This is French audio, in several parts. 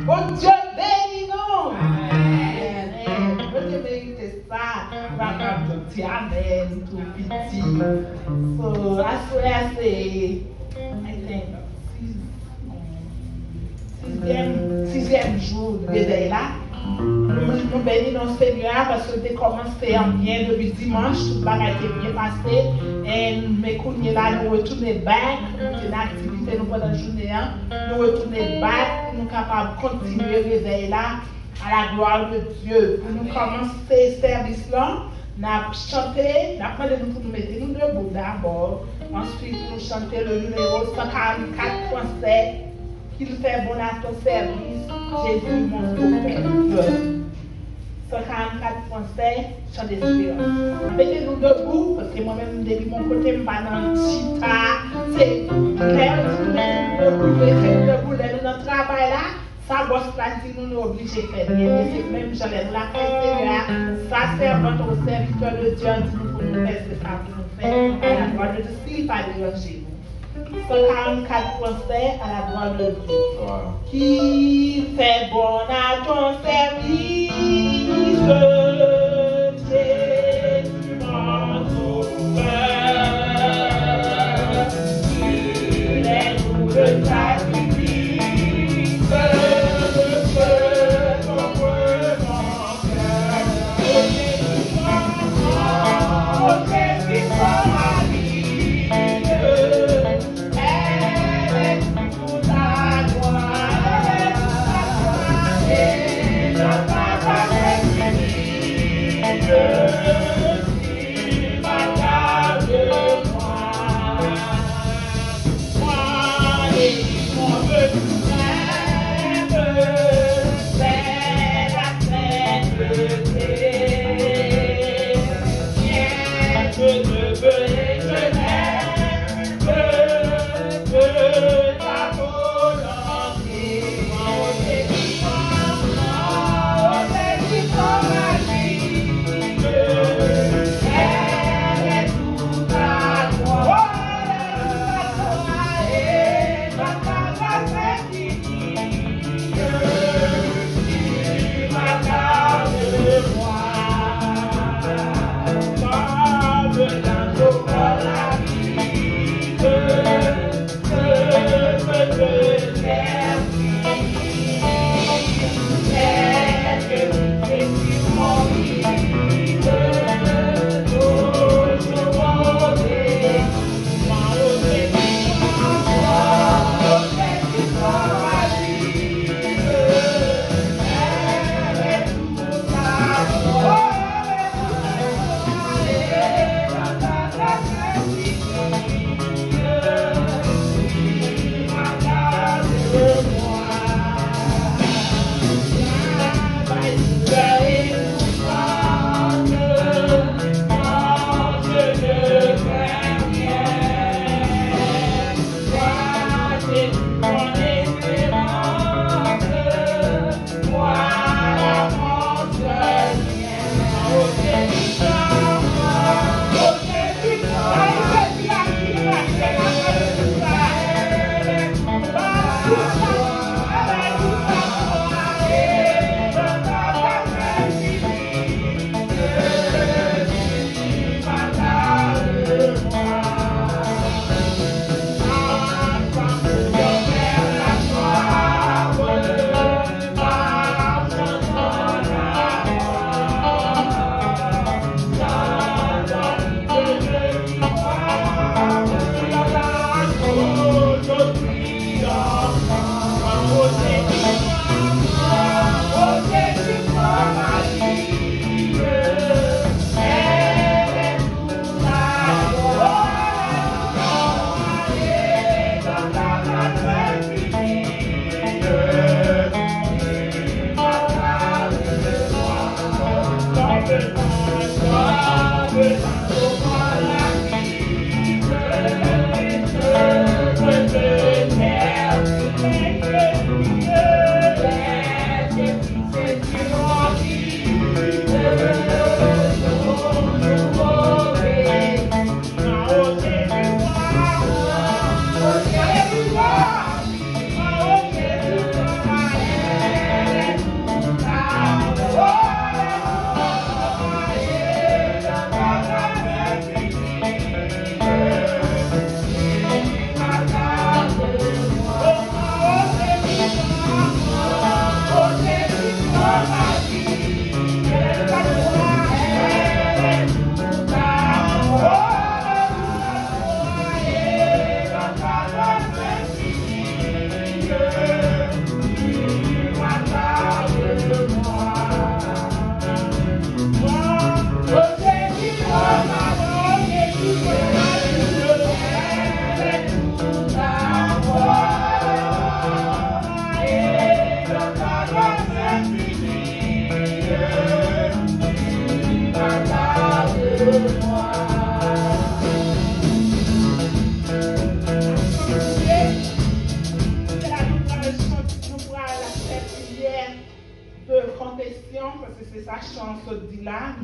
Bon Dieu béni nous. Amen. Bon Dieu mérite ça. Papa dit amen, tout petit. So, as well as I think, sixième jour de réveil là. Nous bénissons notre Seigneur parce que tu as commencé en bien depuis dimanche, tout le bagage est bien passé. Et nous là, nous retournons back, nous une activité nous pendant la journée, nous retournons back, nous sommes capables de continuer le réveil là, à la gloire de Dieu. Pour nous commencer ce service là, nous avons chanté, nous avons demandé pour nous mettre nous debout d'abord. Ensuite, nous chanter le numéro 144.7. Qu'il fait bon à ton service, Jésus mon sauveur. 144.7, chant d'espérance. Mettez-nous debout, parce que moi-même, depuis mon côté, je ne suis pas dans le chita. C'est clair, mettez-nous debout, dans notre travail là, ça, bosse là, si nous nous obligés de faire bien. C'est même, j'allais la Seigneur, ça servante au serviteur de Dieu, dit-nous pour nous faire ce ça pour nous faire. À la gloire de Dieu, s'il pas déranger nous. 144.7 à la gloire de Dieu. Qui fait bon à ton service, Jésus mon sauveur. Il est nous le sacrifice, ton cœur, oh Jésus, ma vie. Thank you.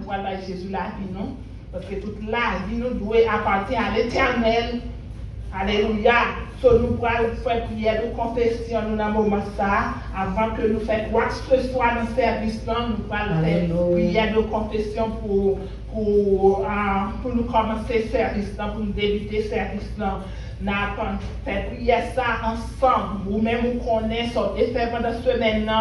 nous allons faire Jésus la vie, non? Parce que toute la vie, nous doit appartenir à l'Éternel. Alléluia. So, nous allons faire prière de confession nous dans le moment ça, avant que nous fassions quoi que ce soit dans le service, nous allons faire prière de confession pour nous commencer le service, pour nous débuter le service. Nous allons faire prière ça ensemble. Vous-même, vous connaissez, sortez faire pendant la semaine,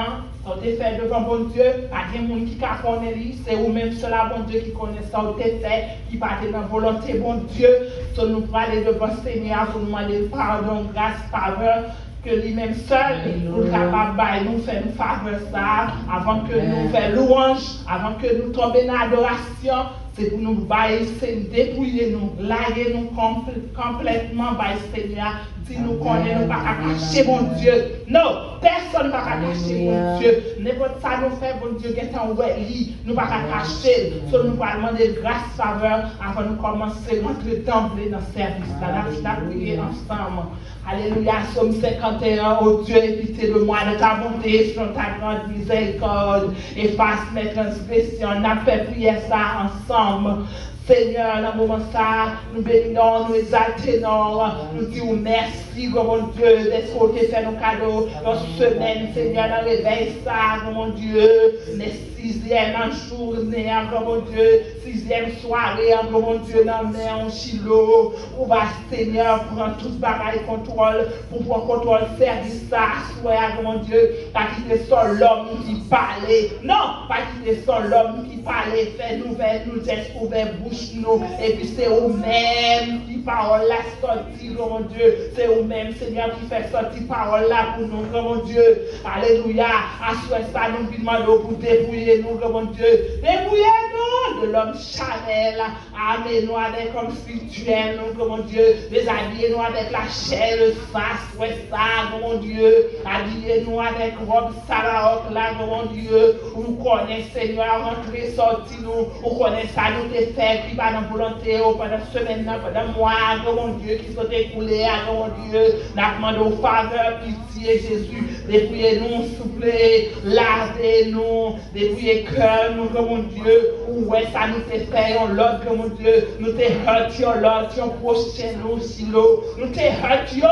sortez faire devant bon Dieu. Il y a des gens qui connaissent, c'est vous-même, c'est la bon Dieu qui connaît ça, sortez faire, qui partent dans la volonté bon Dieu. So, nous allons aller devant le Seigneur pour nous demander pardon, grâce, faveur. Que lui-même seul, pour capable nous faire une faveur ça, avant que nous fassions louange, avant que nous tombions dans l'adoration, c'est pour nous bailler, c'est dépouiller nous, laguer nous complètement par le Seigneur. Si nous connaissons, nous ne pouvons pas cacher mon Dieu. Non, personne ne peut cacher mon Dieu. N'importe ça nous fait, mon Dieu, qui est en lit, nous ne pouvons pas cacher. So, nous allons demander grâce, faveur, avant de commencer à rentrer d'emblée dans le service. Là, nous allons prier ensemble. Alléluia, Somme 51, oh Dieu, aie pitié de moi, de ta bonté, sur ta grande miséricorde, efface mes transgressions, on a fait prier ça ensemble. Seigneur, dans le moment ça, nous bénissons, nous exaltons, nous disons merci, mon Dieu, d'être fait nos cadeaux dans cette semaine, Seigneur, dans le réveil ça, mon Dieu, les 6e journée, mon Dieu, 6e soirée, mon Dieu, dans le mer, Chilo, où va Seigneur prendre tout ce bagage contrôle, pour prendre contrôle, service ça, soit, mon Dieu, pas quitter seul l'homme qui parlait, non, pas quitter seul l'homme qui parlait, fait nouvelle, nous gestes ouvert bouche. Nous, et puis c'est vous-même qui parole la sortie, mon Dieu. C'est vous-même, Seigneur, qui fait sortir parole là pour nous, mon Dieu. Alléluia. Assois ça, nous demandons pour débrouiller nous, mon Dieu. Débrouillez-nous de l'homme charnel. Amenez-nous avec comme spirituel, nous, mon Dieu. Déshabillez-nous avec la chair, le sang, ça, mon Dieu. Habillez-nous avec robe salaroc là, mon Dieu. Vous connaissez, Seigneur, rentrer, sortir nous. Vous connaissez ça, nous te fait. Qui va dans la volonté, pendant la semaine, pendant le mois, mon Dieu, qui sont écoulés, mon Dieu, nous demandons faveur, pitié, Jésus, dépouillez-nous, s'il vous plaît, lavez-nous, dépouillez cœur, nous, mon Dieu, où est ça nous te fait, l'autre, mon Dieu, nous te hurtions, l'autre, nous prochain, nous, silo, nous te hurtions,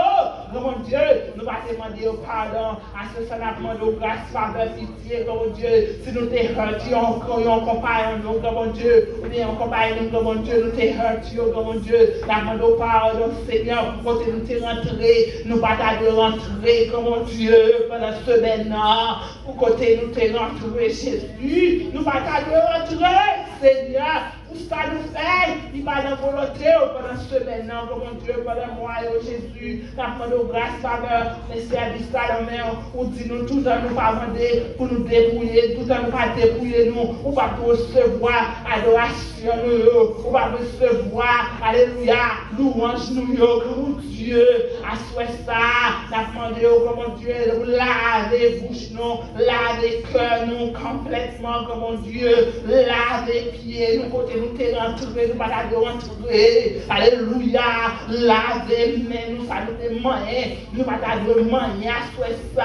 mon Dieu, nous va demander pardon, à ce que ça nous demande grâce, faveur, pitié, mon Dieu, si nous te hurtions, on compare, nous, mon Dieu, ou bien on compare, mon Dieu, nous te hurtions, mon Dieu, nous demandons pardon, Seigneur, pour que nous te rentrés, nous pas de rentrer, mon Dieu, pendant ce semaine, pour que nous te rentrés, Jésus, nous pas de rentrer, Seigneur, pour ce que nous faisons, il va dans la volonté pendant ce semaine, mon Dieu, pendant moi, Jésus, nous demandons grâce, faveur, les services à la main, pour dire nous tout à nous pas demander, pour nous débrouiller, tout à nous pas débrouiller, nous, on va recevoir adoration, on va recevoir, alléluia, louange, nous, mon Dieu, assois ça, n'a demandé, mon Dieu, laver bouche, nous, laver cœur, nous, complètement, mon Dieu, laver pieds, nous, côté nous, t'es rentré, nous, pas de rentrer, alléluia, laver mains, nous, ça nous est moyen, nous, pas de moyen, assois ça,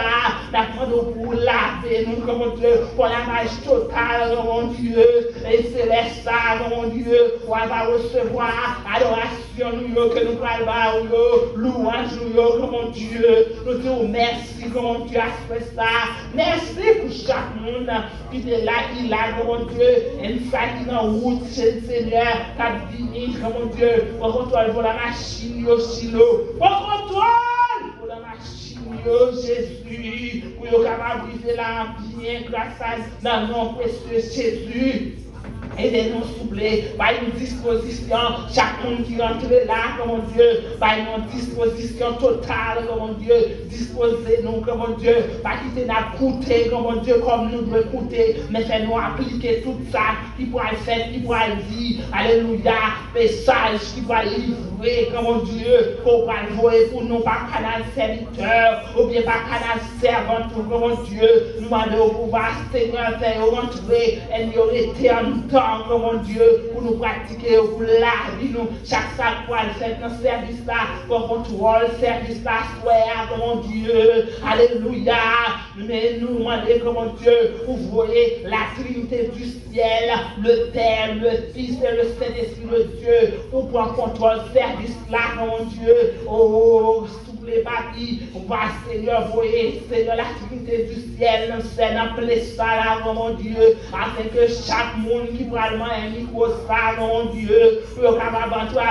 n'a demandé pour laver, nous, mon Dieu, pour la marche totale, mon Dieu, et céleste ça, mon Dieu, on va recevoir adoration, nous, que nous parlons, louange, nous, mon Dieu, nous disons merci, mon Dieu, à ça, merci pour chaque monde qui est là, qui est là, mon Dieu, et ça qui est en route, Seigneur, qui a fini, mon Dieu, pour contrôle pour la machine, aussi, pour contrôle pour la machine, Jésus, pour être capable de vivre là bien, grâce à dans le nom précieux Jésus. Aidez-nous, s'il vous plaît, par une disposition, chaque monde qui rentre là, mon Dieu, par une disposition totale, mon Dieu, disposez-nous, mon Dieu, pas quitter nous coûter, mon Dieu, comme nous devons coûter, mais fais-nous appliquer tout ça, qui pourra faire, qui pourra dire, alléluia, message qui pourra livrer, mon Dieu, pour envoyer pour nous, par canal serviteur, ou bien par canal servant, mon Dieu, nous demandons au pouvoir, Seigneur, faire rentrer, et nous été en temps. temps, mon Dieu, pour nous pratiquer, pour la vie, nous, chaque sac pour aller faire dans ce service-là, pour contrôle, service-là, soit, mon Dieu, alléluia, mais nous demandons, mon Dieu, vous voyez la Trinité du ciel, le Père, le Fils et le Saint-Esprit de Dieu, pour prendre contrôle, service-là, mon Dieu, oh, les bâtis, va Seigneur, voyez, Seigneur, la Trinité du ciel, Seigneur, place ça là, mon Dieu, afin que chaque monde qui probablement un micro ça, mon Dieu, soit capable d'entrer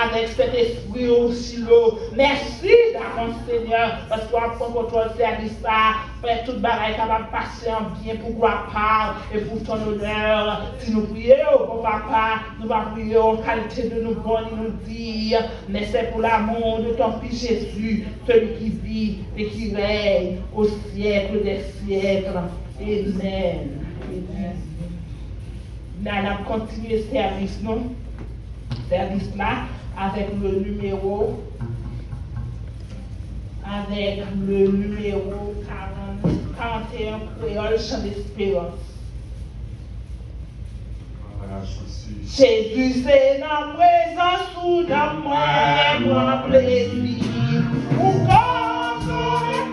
avec cet esprit aussi là. Merci d'avance, Seigneur, parce qu'on prend contrôle service ça, fait toute bagaille capable de passer en bien pour gloire part et pour ton honneur. Si nous prions, bon papa, nous allons prier en qualité de nous bonnes, nous dire, mais c'est pour l'amour de ton Fils Jésus, celui qui vit et qui règne au siècle des siècles. Amen. Amen. Nous allons continuer ce service, non? Service là, avec le numéro 41 créole, chant d'espérance. Jésus, c'est dans présence ou dans moi, grand plaisir. Ou comme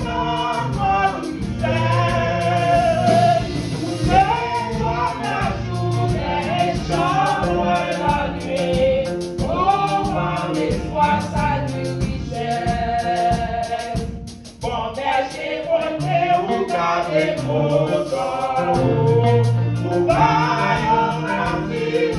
notre misère, ou c'est comme la journée, chambre la nuit, oh, par l'espoir, salut, richesse. Bon berger, bonnet, ou gardez mon corps, ou vaillant la vie,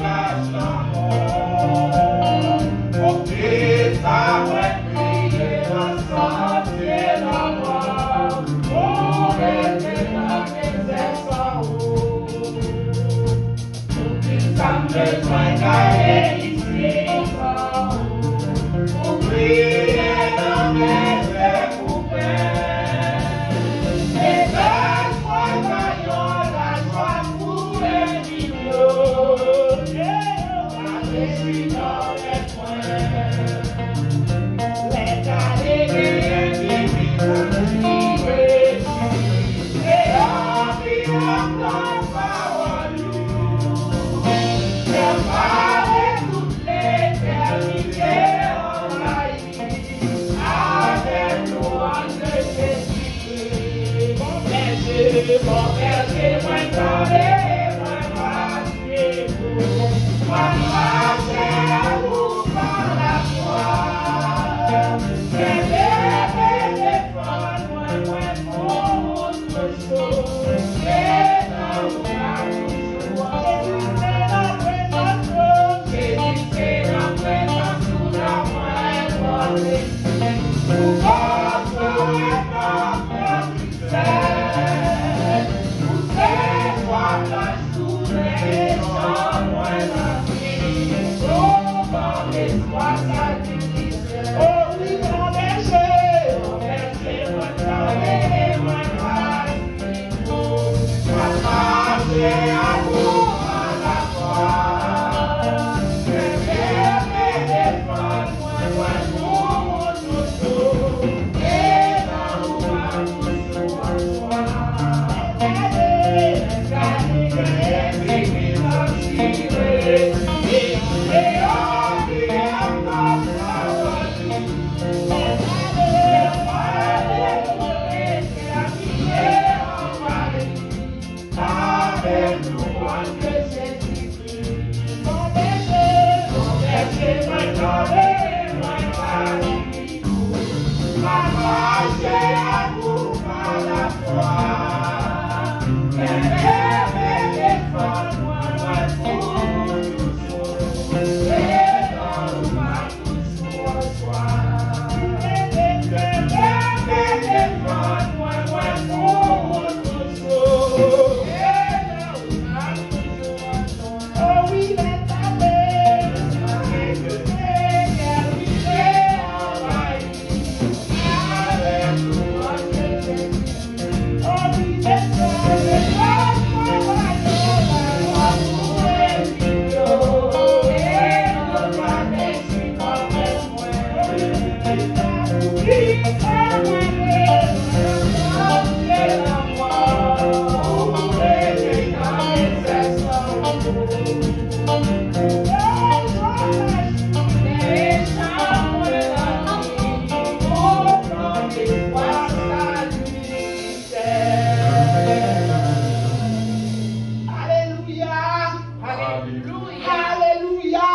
Alléluia.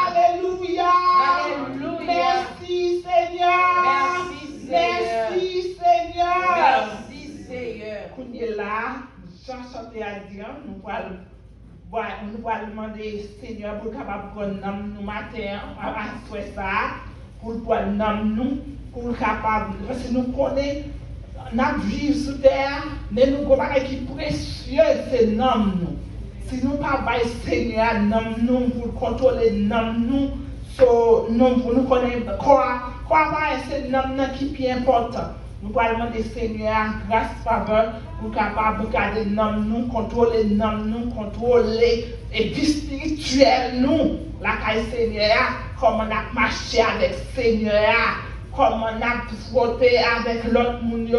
Alléluia. Merci Seigneur. Merci Seigneur. Merci Seigneur. Qu'on est là, sans chanter à Dieu, nous allons demander Seigneur pour capable prendre nous matin à ça pour prendre nous pour capable parce que nous connaissons notre vie sur terre mais nous avons qui précieux c'est nous. Si nous pas Seigneur nous pour contrôler nous pour nous connaître quoi c'est nous qui est important. Nous allons demander Seigneur grâce faveur pour capable de garder nous contrôler et vie spirituelle nous la caille Seigneur comment on a marché avec Seigneur comment on a frotté avec l'autre monde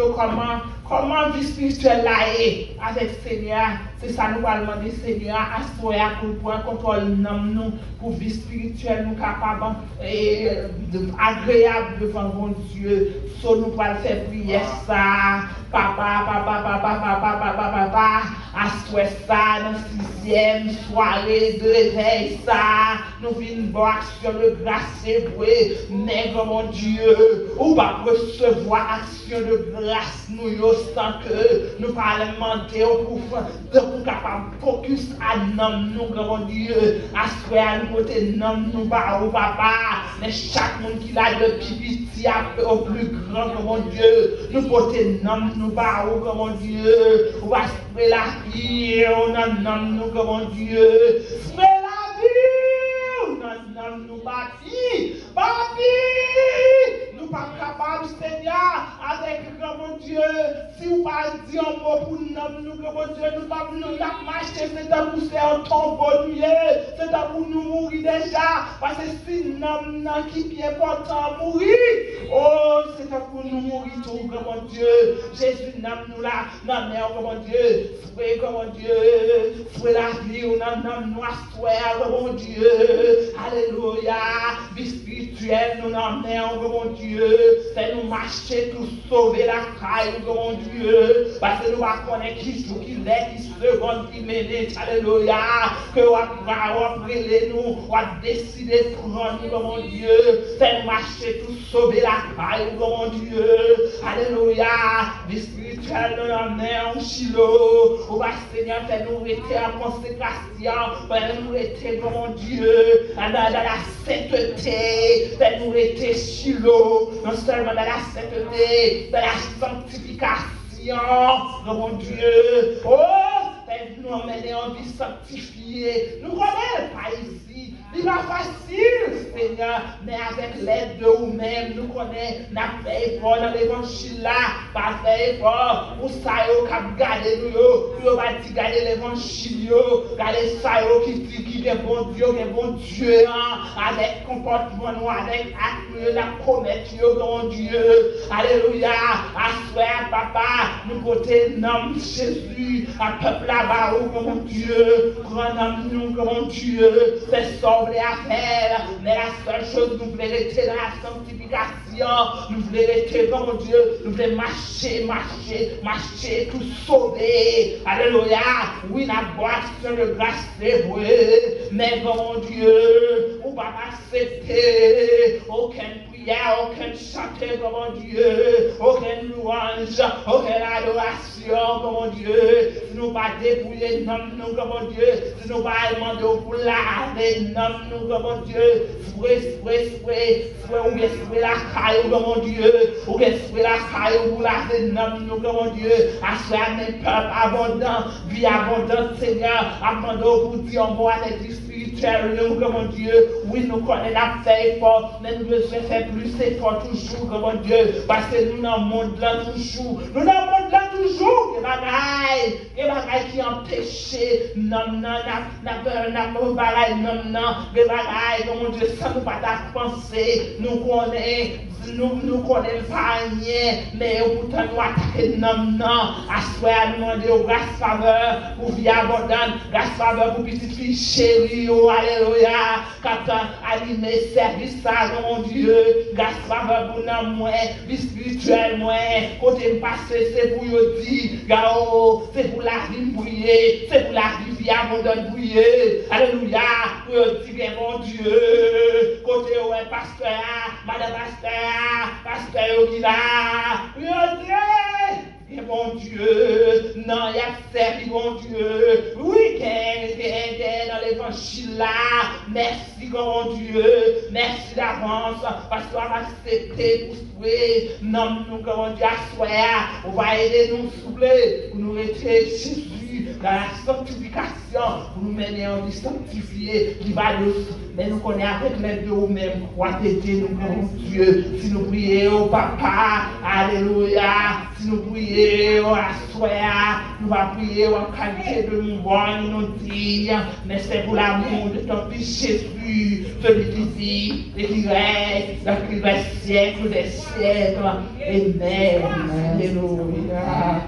comment vie spirituelle là est avec Seigneur. C'est ça nous allons demander Seigneur assoir pour prendre contrôle nous pour vie spirituelle nous capable et agréable devant mon Dieu. So nous allons faire prier ça papa assoir ça dans 6e soirée de réveil ça nous venons voir action de grâce et mais mon Dieu ou pas recevoir action de grâce nous sans que nous parlons demander pour capable focus à nous grand Dieu assoir nous côté nous pas ou papa mais chaque monde qui a de petit au plus grand mon Dieu nous porter nous pas ou grand Dieu ou va la vie nous grand Dieu la vie nous bâti nous pas capables Seigneur avec grand Dieu si vous pas dire un mot pour nous grand Dieu nous pas nous marcher c'est à vous faire un tombeau c'est à vous nous mourir déjà parce que si nous qui est important mourir oh c'est à vous nous mourir tout grand Dieu Jésus nous là non mais grand Dieu souhait grand Dieu souhait la vie nous souhait grand Dieu alléluia vie spirituelle nous n'amenons grand Dieu c'est nous marcher tout sauver la caille grand Dieu parce que nous va connaître qui joue qui l'est qui seconde qui minute alléluia que on va nous on va décider de prendre grand Dieu c'est nous marcher tout sauver la caille grand Dieu alléluia vie spirituelle nous n'amenons Chilo on va Seigneur faire nous rester en consécration faire nous rester grand Dieu dans la sainteté faire nous rester Chilo non seulement dans la sainteté dans la sanctification mon Dieu oh nous emmener en vie sanctifiée nous connaissons pas ici il va facile Seigneur mais avec l'aide de vous-même nous connaissons n'a fait effort dans l'évangile là pas fait effort pour ça yo cap garder nous va dire garder l'évangile garder ça yo qui est bon Dieu avec comportement nous avec acte la commettre bon Dieu alléluia assoir papa nous côté nom Jésus un peuple là-bas mon Dieu grand nous mon Dieu c'est sauver affaire mais la seule chose nous voulons rester dans la sanctification nous voulons rester mon Dieu nous voulons marcher tout sauver alléluia oui la boîte sur le grâce c'est vrai mais mon Dieu ou pas accepter aucune prière aucun chanter mon Dieu aucune louange aucune adoration mon Dieu nous pas débrouiller nous mon Dieu nous pas demander pour laver nous mon Dieu ou bien la caille mon Dieu ou bien la caille pour laver nous mon Dieu assoir mes peuples abondants vie abondante Seigneur abondant pour dire en moi les spirituel nous mon Dieu oui nous connaissons la fait fort mais nous devons faire plus effort toujours mon Dieu parce que nous dans le monde là toujours des bagailles qui empêchent non des bagailles mon Dieu ça nous pas penser nous connaissons pas rien mais pourtant nous attaquer non assoir demander grâce faveur pour vie abondante grâce faveur pour petite fille chérie alléluia quand animer service ça mon Dieu grâce faveur pour nous moi vie spirituelle moi côté passer c'est pour yo dire c'est pour la vie briller c'est pour la vie vie abondante briller. Alléluia. Pour dire bien mon Dieu. Côté où est pasteur, madame pasteur qui là. Pour dire, et mon Dieu, non, il y a servi mon Dieu. Oui, dans l'évangile là. Merci, mon Dieu. Merci d'avance. Parce qu'on a accepté pour souhaiter. Non, nous, mon Dieu, à soir. On va aider nous souffler pour nous retirer Jésus dans la sanctification. Pour nous mener en vie sanctifiée, qui va nous. Mais nous connaissons avec les deux mêmes. Croix t'aider, nous, mon Dieu. Si nous prions au Papa, alléluia. Si nous prions à soir, nous allons prier en qualité de nous voir, nous dire, mais c'est pour l'amour de ton Fils Jésus, celui qui vit et qui règne dans les siècles des siècles. Amen. Alléluia.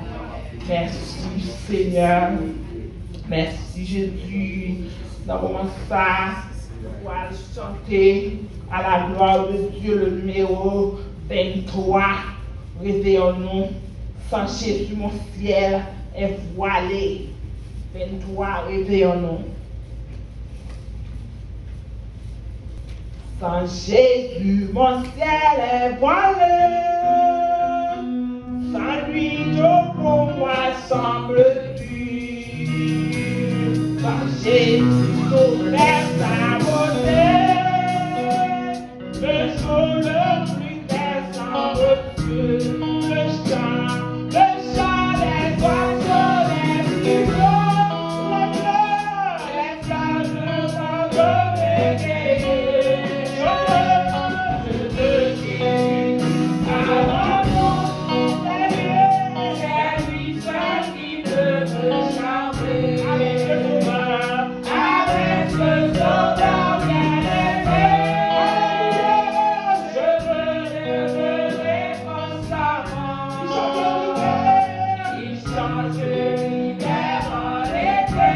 Merci Seigneur. Merci Jésus. Dans le moment ça, nous allons chanter à la gloire de Dieu le numéro 23. Réveillons-nous, sans Jésus mon ciel est voilé. 23, réveillons-nous. Sans Jésus mon ciel est voilé. Sans lui tout pour moi semble dur. Sans Jésus tout vers sa beauté. Le jour le plus descend. Le chant des oiseaux, les plus beaux, les fleurs de mon réveillé. Je te dis, avant mon réveil, c'est lui seul qui peut me charmer. Avec ce sauveur bien-aimé, je veux lever constamment. Il change l'hiver en été,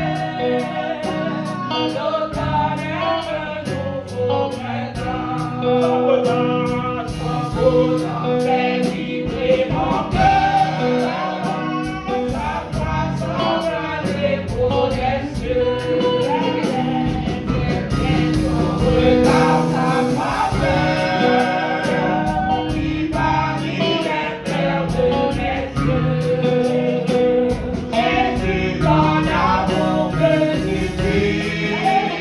l'automne est un nouveau printemps. Son fait vibrer mon cœur, sa voix semble aller pour les cieux. Regarde sa faveur, qui varie les pleurs de mes yeux. Et tu donnes l'amour que tu vis.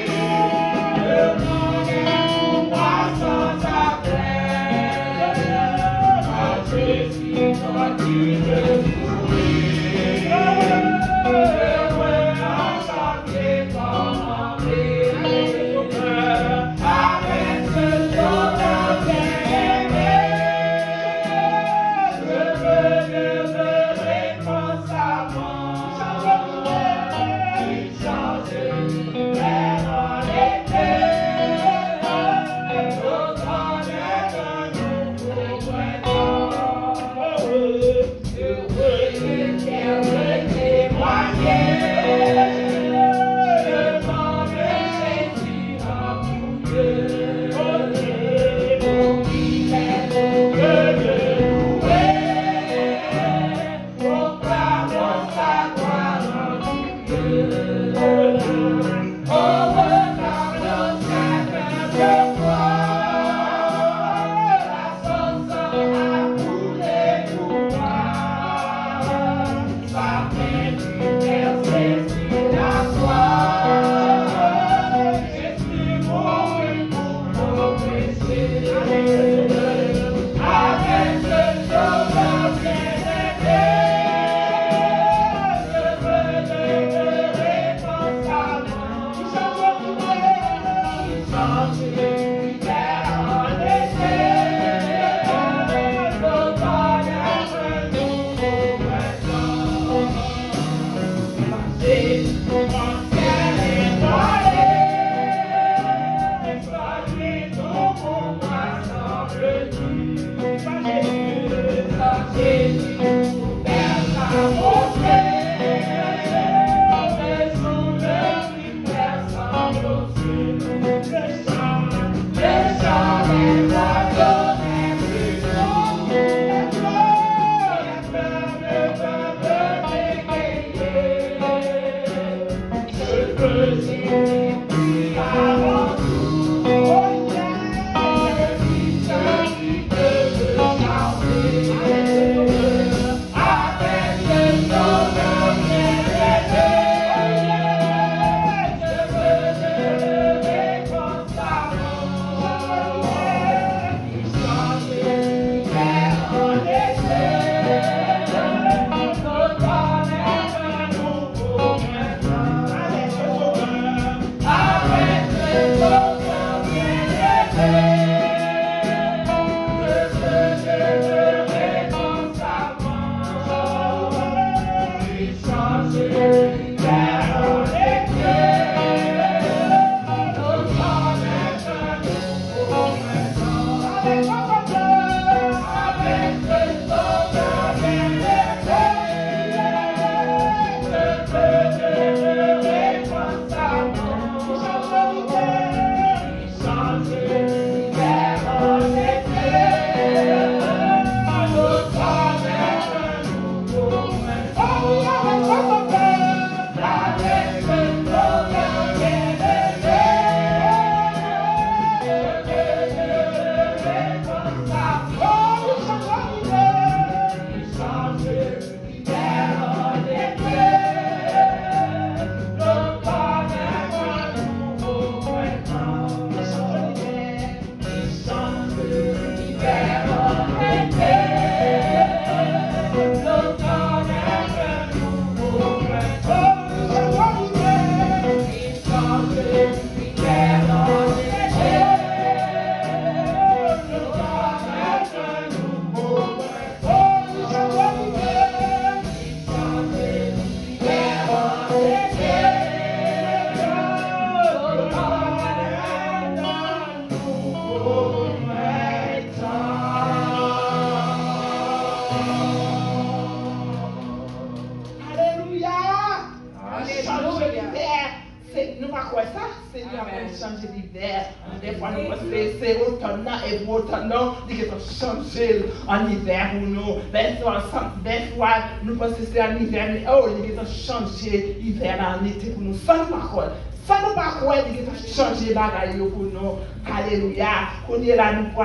changer l'hiver. Des fois, nous pensons que c'est automne et pour automne, nous devons changer en hiver pour nous. Des fois, nous pensons que c'est en hiver, mais oh, nous devons changer l'hiver en été pour nous. Sans nous pas croire. Sans nous pas croire, nous devons changer les bagailles pour nous. Alléluia. Qu'on est là, nous pouvons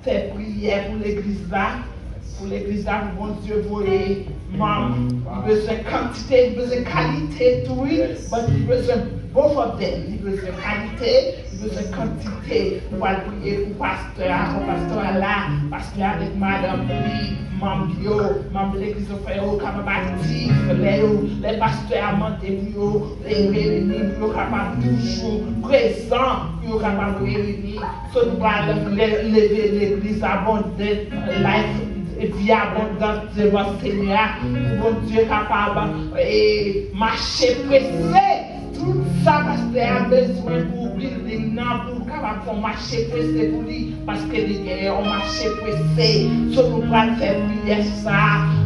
faire prière pour l'église là. Pour l'église là, pour mon Dieu, voler, membres, besoin de quantité, besoin de qualité, tout, oui, mais il besoin both of them, il besoin de qualité, il besoin de quantité. Pour aller prier pour pasteur là, pasteur avec madame, oui, membre de l'église de frère, capable actif, les pasteurs amendés, les réunis, capable toujours présent, capable réunir, ce nous va lever l'église abondante, life. Et vie abondante de votre Seigneur, mon Dieu capable et marcher pressé. Tout ça parce qu'il a besoin pour building, pour capable de marcher pressé pour lui, parce que les guerriers ont marché pressé. Ce nous va faire prier ça,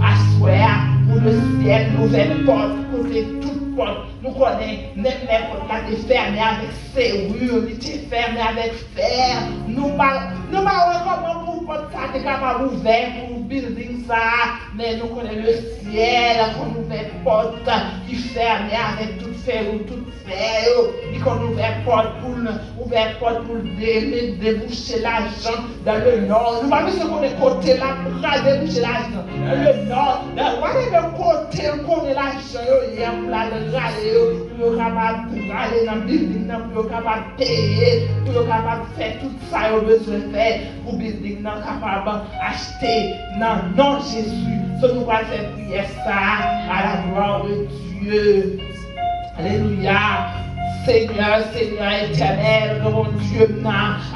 à soir, pour le ciel, nouvelle porte, côté toute porte. Nous connaissons, même les portes là, étaient fermées avec serrure, étaient fermées avec fer. Nous ne comment pour porte ça, t'es capable d'ouvrir pour building ça, mais nous connaissons le ciel, qu'on ouvre porte qui ferme avec tout fer ou tout fer, et qu'on ouvre porte pour déboucher l'argent dans le nord. Nous ne savons pas ce qu'on est côté là pour déboucher l'argent dans le nord. Dans le côté qu'on est l'argent, il y a un plan de râler, pour aller dans le building, pour capable payer, pour capable faire tout ça, il y a besoin de faire pour building, capable acheter. Non, Jésus, ce nous va faire prier ça à la gloire de Dieu. Alléluia. Seigneur éternel, mon Dieu,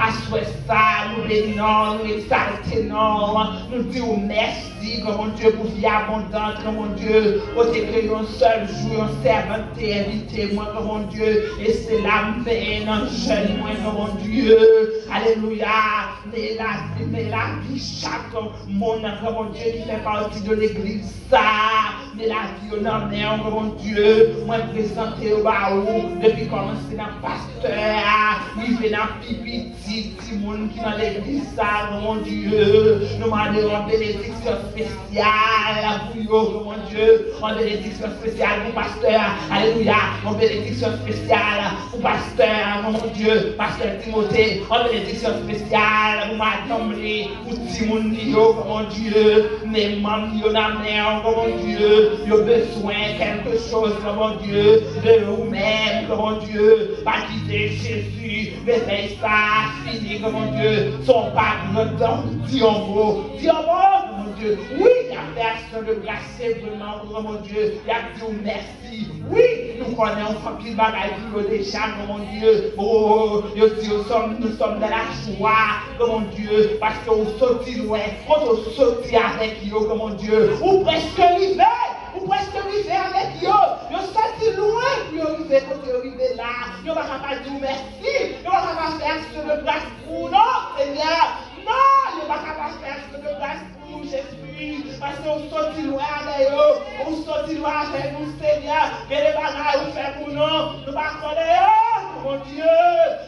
assois ça, nous bénissons, nous exaltons, nous disons merci, mon Dieu, pour vie abondante, mon Dieu, pour te créer un seul jour, un servant, invité, moi, mon Dieu, et c'est la peine, un jeune, moi, mon Dieu, alléluia, mais la vie, chaque monde, mon Dieu, qui fait partie de l'église, ça, mais la vie, on en est, mon Dieu, moi, présenté au baou, depuis commencer dans le pasteur, il arriver dans pipi, petit monde qui dans l'église, ça, mon Dieu. Nous demandons une bénédiction spéciale pour vous, mon Dieu. Une bénédiction spéciale pour pasteur. Alléluia. Une bénédiction spéciale pour pasteur, mon Dieu. Pasteur Timothée. Une bénédiction spéciale pour madame, pour Timothée, mon Dieu. Mes membres, mon Dieu. Ils ont besoin de quelque chose, mon Dieu, de vous-même, mon Dieu. Baptisez Jésus. Réveille ça, fini, mon Dieu. Son pardon, dis en mot, mon Dieu. Oui, il y a personne de grâce, vraiment, mon Dieu. Il y a Dieu, merci. Oui, nous connaissons un petit bagage déjà, mon Dieu. Oh, nous sommes dans la joie, mon Dieu, parce que nous sortis loin, quand nous sortis avec vous, mon Dieu, ou presque arrivé. Ou presque arrivé avec yo. Yo sorti loin, puis yo arrivé quand yo arrivé là. Yo va pas dire merci. Yo va pas faire ce de grâce pour non, Seigneur. Non, yo va pas faire ce de grâce pour Jésus. Parce qu'on sorti loin avec yo. On sorti loin avec nous, Seigneur. Que les bagages vous fait pour nous. Nous pas connaître, mon Dieu.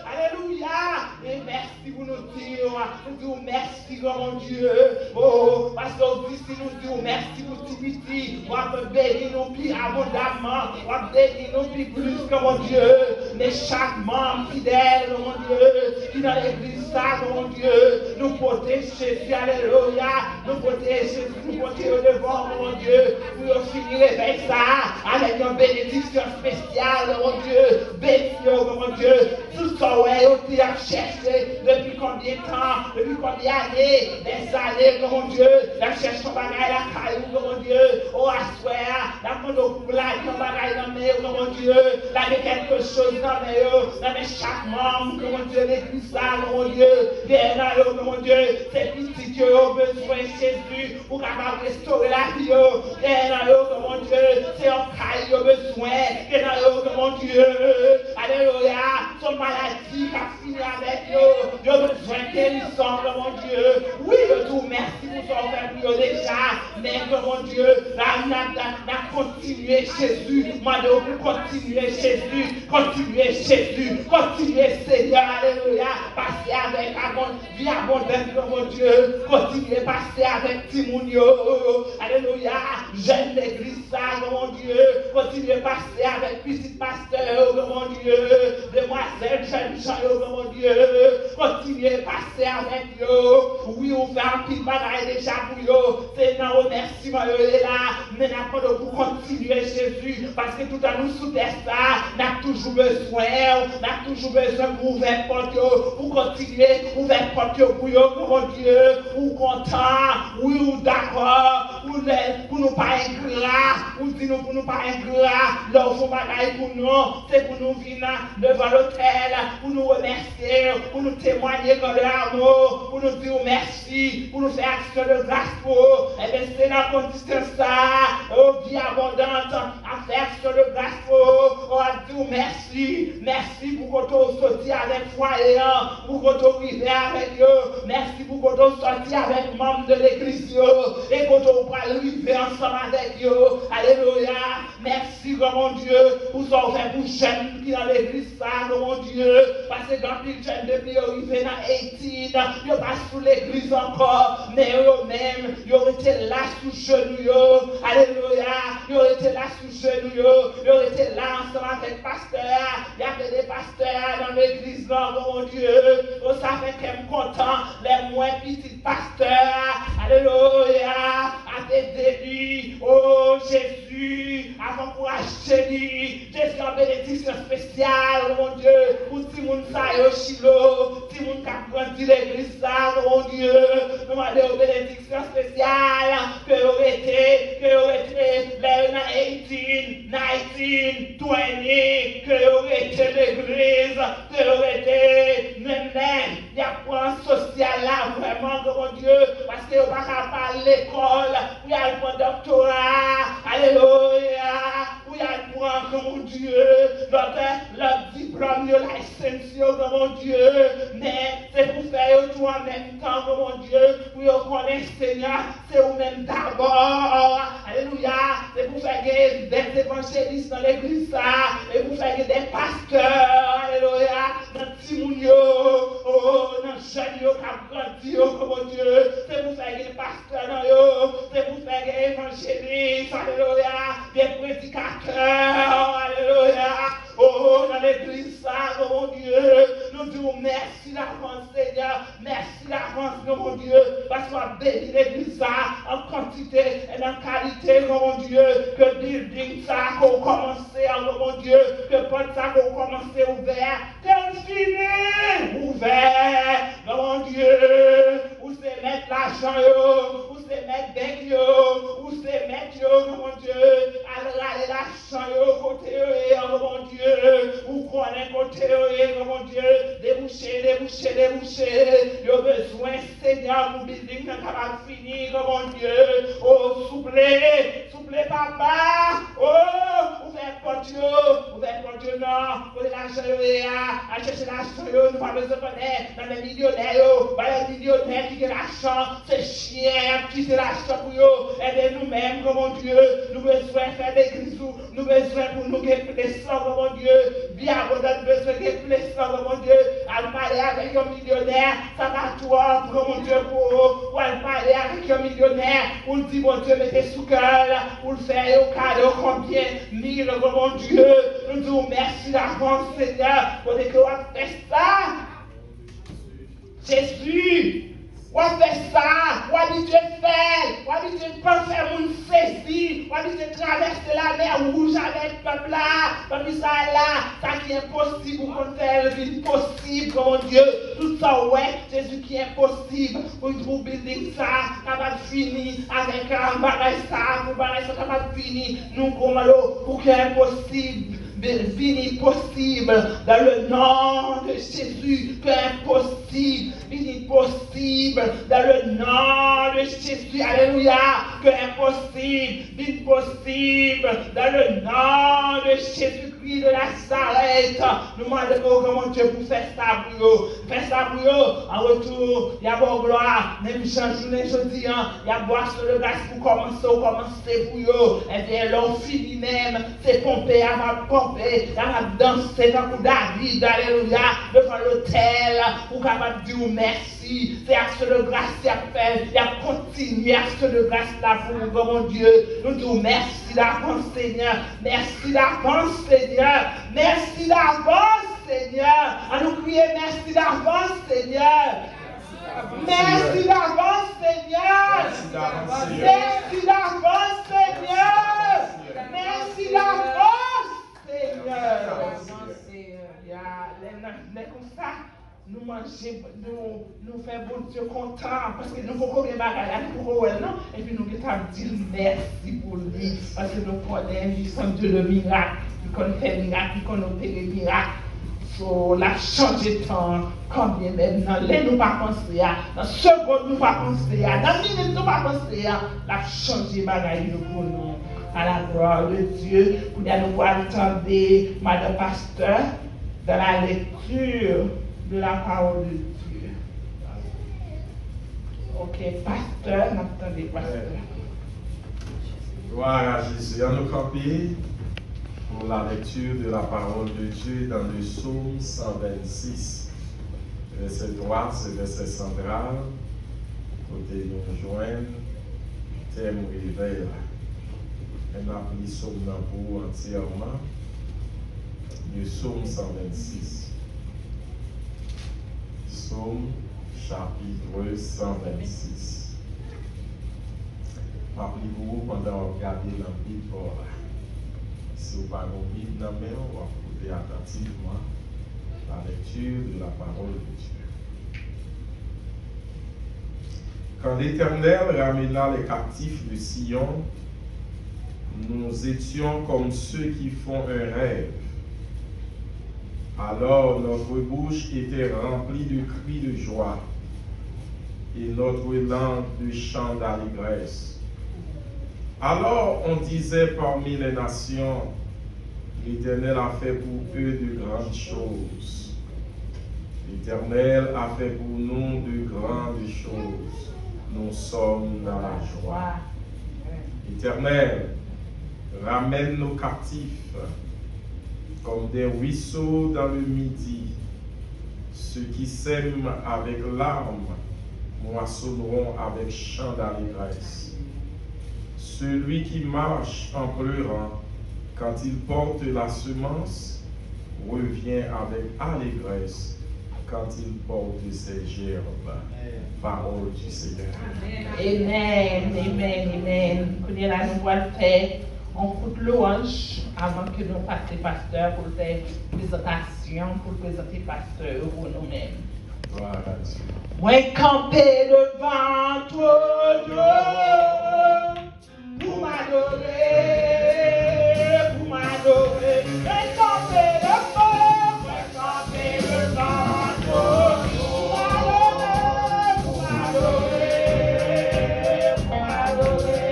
Alléluia. Et merci pour nous dire. Nous disons merci, mon Dieu. Oh, parce qu'on dit si nous disons merci pour Timothy. Bénis nous plus abondamment, on va bénir nous plus que mon Dieu, mais chaque membre fidèle, mon Dieu, qui dans l'église, ça, mon Dieu, nous protéger Jésus, alléluia, nous protéger Jésus, nous protéger devant, mon Dieu, pour finir avec ça, avec une bénédiction spéciale, mon Dieu, bénis, mon Dieu, tout ça, ouais, on t'a cherché depuis combien de temps, depuis combien d'années, des années, mon Dieu, la cherche ton bagage, la caillou, mon Dieu, oh, la pour la bagaille dans mes mon Dieu, là quelque chose dans mes chaque membre, mon Dieu, l'église ça, mon Dieu, viens là, mon Dieu, c'est petit que ont besoin de Jésus pour capable restaurer la vie, viens là, mon Dieu, c'est un caille au besoin, viens là, mon Dieu, alléluia, son maladie qui a fini avec eux, ils ont besoin de guérison, mon Dieu, oui, je vous remercie pour son faire déjà, mais mon Dieu, la continuer Jésus, madame, continuer Jésus, continuer Jésus, continuer Seigneur, alléluia, passer avec vie abondante, mon Dieu, continuer passer avec Timounio, alléluia, jeune l'église, mon Dieu, continuer passer avec petit pasteur, mon Dieu, demoiselle, jeune gens, mon Dieu, continuer passer avec eux, oui, on fait un petit bagage déjà pour eux, c'est un remerciement, là, mais n'a pas de pour continuer Jésus, parce que tout à nous sous terre ça, n'a toujours besoin pour ouvrir porte, pour continuer, ouvrir porte pour eux, mon Dieu, ou content, oui, ou d'accord, pour nous pas ingrat, ou dis nous pour nous pas ingrat, leur font bagaille pour nous, c'est pour nous venir devant l'autel, pour nous remercier, pour nous témoigner comme l'amour, pour nous dire merci, pour nous faire action de grâce pour eux, et bien c'est dans la condition ça, oh, vie abondante, à faire sur le grâce, oh, à dire merci pour que tu sorti avec foyer, pour que tu arrives avec eux, merci pour que tu sorti avec membres de l'église, et que tu pourras arriver ensemble avec eux, alléluia, merci, mon Dieu, pour ça, faire pour jeunes qui dans l'église, ça, mon Dieu, parce que quand les jeunes depuis arrivés dans Haïti, ils ne passent sous l'église encore, mais eux-mêmes, ils ont été là sous genoux, alléluia, ils ont été là sous genoux, ils ont été là ensemble avec le pasteur, il y avait des pasteurs dans l'église, mon Dieu, on savait qu'elle me content, les moins petits pasteurs, alléluia, à tes débuts, oh Jésus, avant pour acheter lui, Jésus en bénédiction spéciale, mon Dieu, pour tout le monde ça, yo Chilo, tout le monde qui a grandi l'église, ça, mon Dieu, nous demandons une bénédiction spéciale, que vous été, les 18, 19, 20, que vous été l'église, que vous été, même, il y a point social là, vraiment, mon Dieu, parce que vous n'avez pas l'école, vous avez le doctorat, alléluia, vous avez le point, mon Dieu, leur diplôme, leur licence, mon Dieu, mais c'est pour faire tout en même temps, mon Dieu, pour connaître Seigneur, c'est vous-même d'abord, alléluia, c'est pour faire des évangélistes dans l'église, et pour faire des pasteurs, alléluia, dans Timounio, disons merci d'avance, Seigneur. Merci d'avance, mon Dieu, parce qu'on a béni l'église en quantité et en qualité, mon Dieu, que building ça qu'on commencé, mon Dieu, que porte ça qu'on commencé ouvert, que fini ouvert, mon Dieu, où c'est mettre l'argent, où c'est mettre des où c'est mettre, mon Dieu, aller l'argent, côté, mon Dieu, où qu'on est côté, mon Dieu, déboucher, yo besoin, Seigneur, pour building quand capable finir, mon Dieu, oh, souple, papa, oh, ouvert porte, non, pour l'argent, à chercher l'argent, nous pas besoin de connaître, dans les millionnaires, qui ont l'argent, c'est chien, qui c'est l'argent pour eux, et nous-mêmes, mon Dieu, nous besoin de faire des grisous, nous besoin pour nous gagner plus sang, mon Dieu, bien abondant, besoin de gagner plus sang, mon Dieu, à parler avec un millionnaire, ça va toi, mon Dieu, pour à parler avec un millionnaire, pour dire, mon Dieu, mettez sous cœur, pour le faire au cadeau, combien, 1000, mon Dieu, nous disons merci d'avance, Seigneur, pour que vous faites ça. Jésus, on fait ça, on dit Dieu fait, on dit Dieu peut faire mon saisir, on dit Dieu traverser la mer rouge avec le peuple là, comme ça là, ça qui est impossible, on fait l'impossible, mon Dieu, tout ça, ouais, Jésus qui est impossible, pour nous building ça, capable de finir avec un bagage ça, pour bagage ça capable de finir, nous comme pour qu'il est impossible. Fini possible dans le nom de Jésus, que impossible, fini possible dans le nom de Jésus, alléluia, que impossible, fini possible dans le nom de Jésus-Christ de Nazareth. Nous demandons comment Dieu pour faire ça pour eux, faire ça pour eux. En retour, il y a bon gloire, même journée jeudi, il y a boire sur le gaz pour commencer pour eux. Et bien l'on finit même, c'est pomper avant pomper. Elle a dansé dans David, alléluia, devant l'autel, pour capable dire merci. C'est action de grâce qu'il a fait, il a continué action de grâce là pour mon Dieu. Nous disons merci d'avance, Seigneur. Merci d'avance, Seigneur. Merci d'avance, Seigneur. À nous crier merci d'avance, Seigneur. Merci d'avance, Seigneur. Merci d'avance, Seigneur. Merci d'avance, Seigneur. Les comme ça, nous mangeons, nous faisons bon Dieu content parce que nous faisons combien de bagages pour eux, non? Et puis nous avons dit merci pour lui parce que nous connaissons, nous sommes Dieu de miracle, nous connaissons faire miracle, nous connaissons opérer miracle. So, la changer de temps, combien maintenant, les nous pas penser à, dans seconde nous pas penser à, dans minute nous pas penser à, la changer bagaille pour nous, à la gloire de Dieu, pour nous attendre Madame Pasteur dans la lecture de la parole de Dieu. Ok, Pasteur, n'attendez Pasteur. Gloire à Jésus, on nous copie pour la lecture de la parole de Dieu dans le psaume 126. Verset 3, c'est verset central. Côté nous joindre, thème réveil. On a pris le psaume pour entièrement. Le psaume 126. Psaume chapitre 126. Rappelez-vous pendant qu'on regardait la Bible. Si vous n'avez pas de Bible dans la main, on va écouter attentivement la lecture de la parole de Dieu. Quand l'Éternel ramena les captifs de Sion, nous étions comme ceux qui font un rêve. Alors notre bouche était remplie de cris de joie et notre langue de chants d'allégresse. Alors on disait parmi les nations, l'Éternel a fait pour eux de grandes choses. L'Éternel a fait pour nous de grandes choses. Nous sommes dans la joie. L'Éternel ramène nos captifs comme des ruisseaux dans le midi. Ceux qui sèment avec larmes moissonneront avec chants d'allégresse. Celui qui marche en pleurant, quand il porte la semence, revient avec allégresse quand il porte ses gerbes. Parole du Seigneur. Amen, amen, amen. Qu'on est là, nous allons faire un coup de louange avant que nous passions pasteur pour faire présentation, pour présenter pasteur pour nous-mêmes. Gloire à Dieu. Moi camper devant toi, pour m'adorer, pour m'adorer. Moi camper devant toi, pour m'adorer, pour m'adorer, pour m'adorer.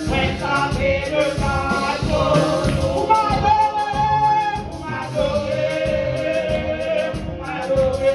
Moi camper devant toi, pour m'adorer, pour m'adorer, pour m'adorer.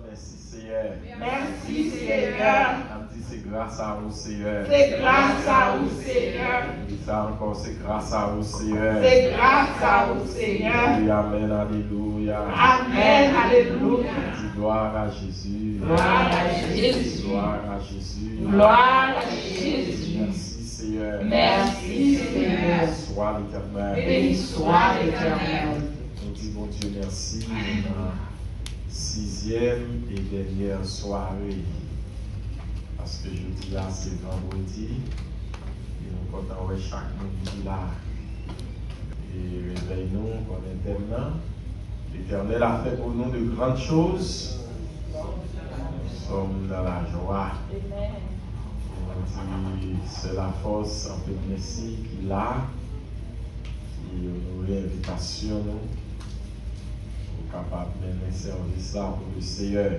Merci Seigneur. Merci Seigneur. On dit c'est grâce à vous Seigneur. C'est grâce à vous Seigneur. Et ça encore c'est grâce à vous Seigneur. C'est grâce à vous Seigneur. Amen, alléluia. Amen, alléluia. Gloire à Jésus. Gloire à Jésus. Gloire à Jésus. Gloire à Jésus. Merci Seigneur. Merci Seigneur. Béni soit l'Éternel. Béni soit l'Éternel. Nous disons Dieu merci. 6e et dernière soirée, parce que jeudi là c'est vendredi et nous comptons avec chaque monde qui là et réveille-nous qu'on est tellement l'Éternel a fait pour nous de grandes choses, nous sommes dans la joie et on dit c'est la force en fait merci qu'il a qui nous l'invitation capable de mener service là pour le Seigneur.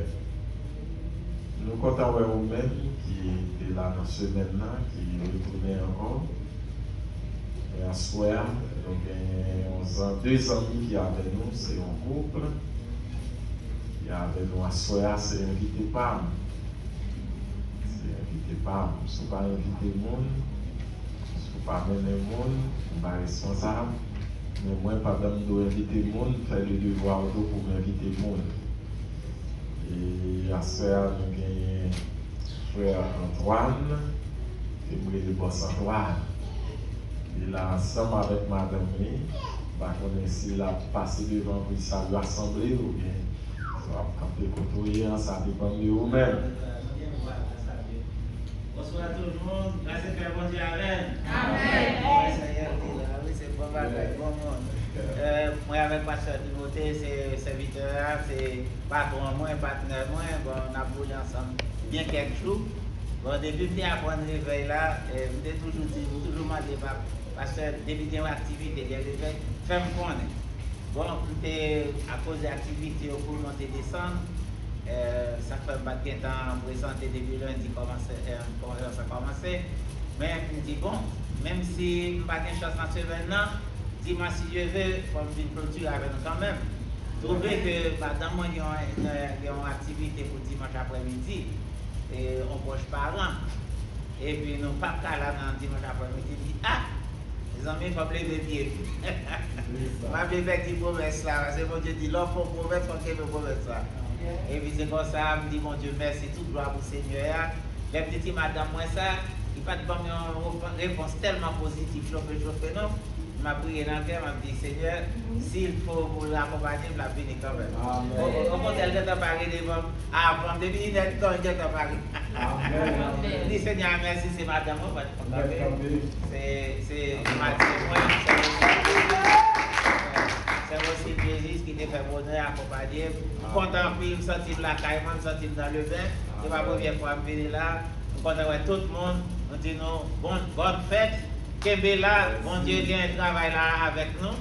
Nous comptons avec vous-même qui était là dans ce semaine-là, qui retournait encore. Et à soir, donc, 2 amis qui avaient nous, c'est un couple. Qui avait nous à soir, c'est invité Pam. C'est invité Pam. Si vous ne pas inviter le monde, si vous ne pas mener le monde, vous n'êtes pas responsable. Mais moi, pendant que je dois inviter le monde, faire le devoir pour m'inviter le monde. Et à ce moment, nous avons frère Antoine, et moi, le boss Antoine. Et là, ensemble avec madame, on essaie de passer devant pour saluer l'assemblée ou bien quand vous côtoyer, ça dépend de vous-même. Bonsoir à tout le monde, grâce et paix, bon Dieu, amen. Amen. C'est bon bagage, bon monde. Moi avec Pasteur Timothée, c'est serviteur, c'est patron moi, partenaire moi, bon, on a bougé ensemble bien quelques jours. Bon, depuis que je apprends le réveil là, je me toujours dit, toujours demandé, parce que depuis que j'ai une activité, les réveils, fais-moi connaître. Bon, à cause de l'activité pour monter et descendre, ça fait pas de temps présenté depuis lundi, ça a commencé. Mais je me dis, bon, même si je n'ai pas de chance dans ce maintenant, dis-moi si je veux, il faut me clôturer avec nous quand même. Trouver que dans moi, il y a une activité pour dimanche après-midi, et on proche parents. Et puis nous pas là dans dimanche après-midi, dit ah, les amis, il faut lever pied. Ma vie fait des promesses là, c'est mon Dieu dit l'homme pour promesse, il faut qu'il me promesse ça. Et puis c'est comme ça, je me dis mon Dieu, merci, toute gloire pour le Seigneur. Les petits madame, moi ça, il n'y a pas de une réponse tellement positive, chauffe, non. Je m'ai prié dans le cœur, je me dis Seigneur, s'il faut pour l'accompagner, je la bénis quand même. Au contraire, elle t'a parlé devant, avant, depuis une heure, elle t'a parlé. Je dis Seigneur, merci, c'est madame, c'est ma témoin, c'est aussi Jésus qui t'a fait bonheur accompagner. Je suis content de me sentir la caille, me sentir dans le bain. C'est ma première fois que je viens là. Je suis content de voir tout le monde. On dit nous, bonne fête. Kébé là, bon Dieu vient travailler là avec nous.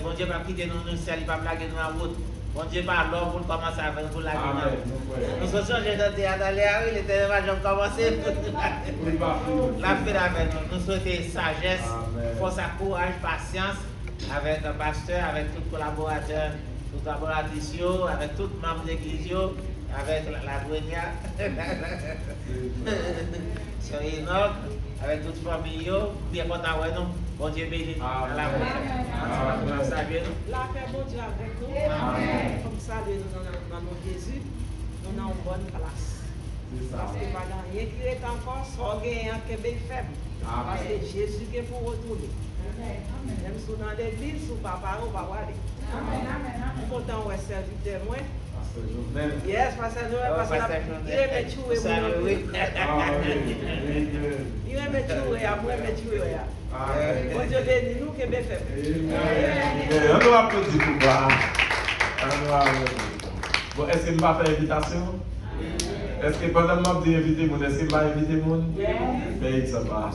Bon Dieu va quitter nous, nous seul, il va blaguer nous en route. Bon Dieu par l'homme pour commencer avec vous la vie. Nous sommes changés de théâtre dans les rues, les télévisions ont commencé. La fête avec nous. Nous souhaitons sagesse, force, courage, patience avec un pasteur, avec tous les collaborateurs, tous les collaboratrices, avec tous les membres de l'église, avec la douanière. Soyez nobles. Avec toute famille, bien content avec nous. Bon Dieu béni. À la prochaine. Salut nous. La paix, bon Dieu avec nous. Amen. Comme ça, nous dans notre Jésus, nous sommes en bonne place. Parce que pas rien qui est encore, sans gagnant qui est faible. Parce que Jésus qui est pour retourner. Même si dans l'église, si vous ne parlez pas, vous aller. Je suis content de serviteur moi. Yes, Pastor Joel, parce qu'il aime tuer mon il aime tuer, après il aime tuer. Bon Dieu béni nous qui bien fait. On doit applaudir pour moi. Bon, est-ce que je vais faire invitation? Est-ce que pendant que je vais inviter mon est-ce que je vais inviter mon? Mais ça va,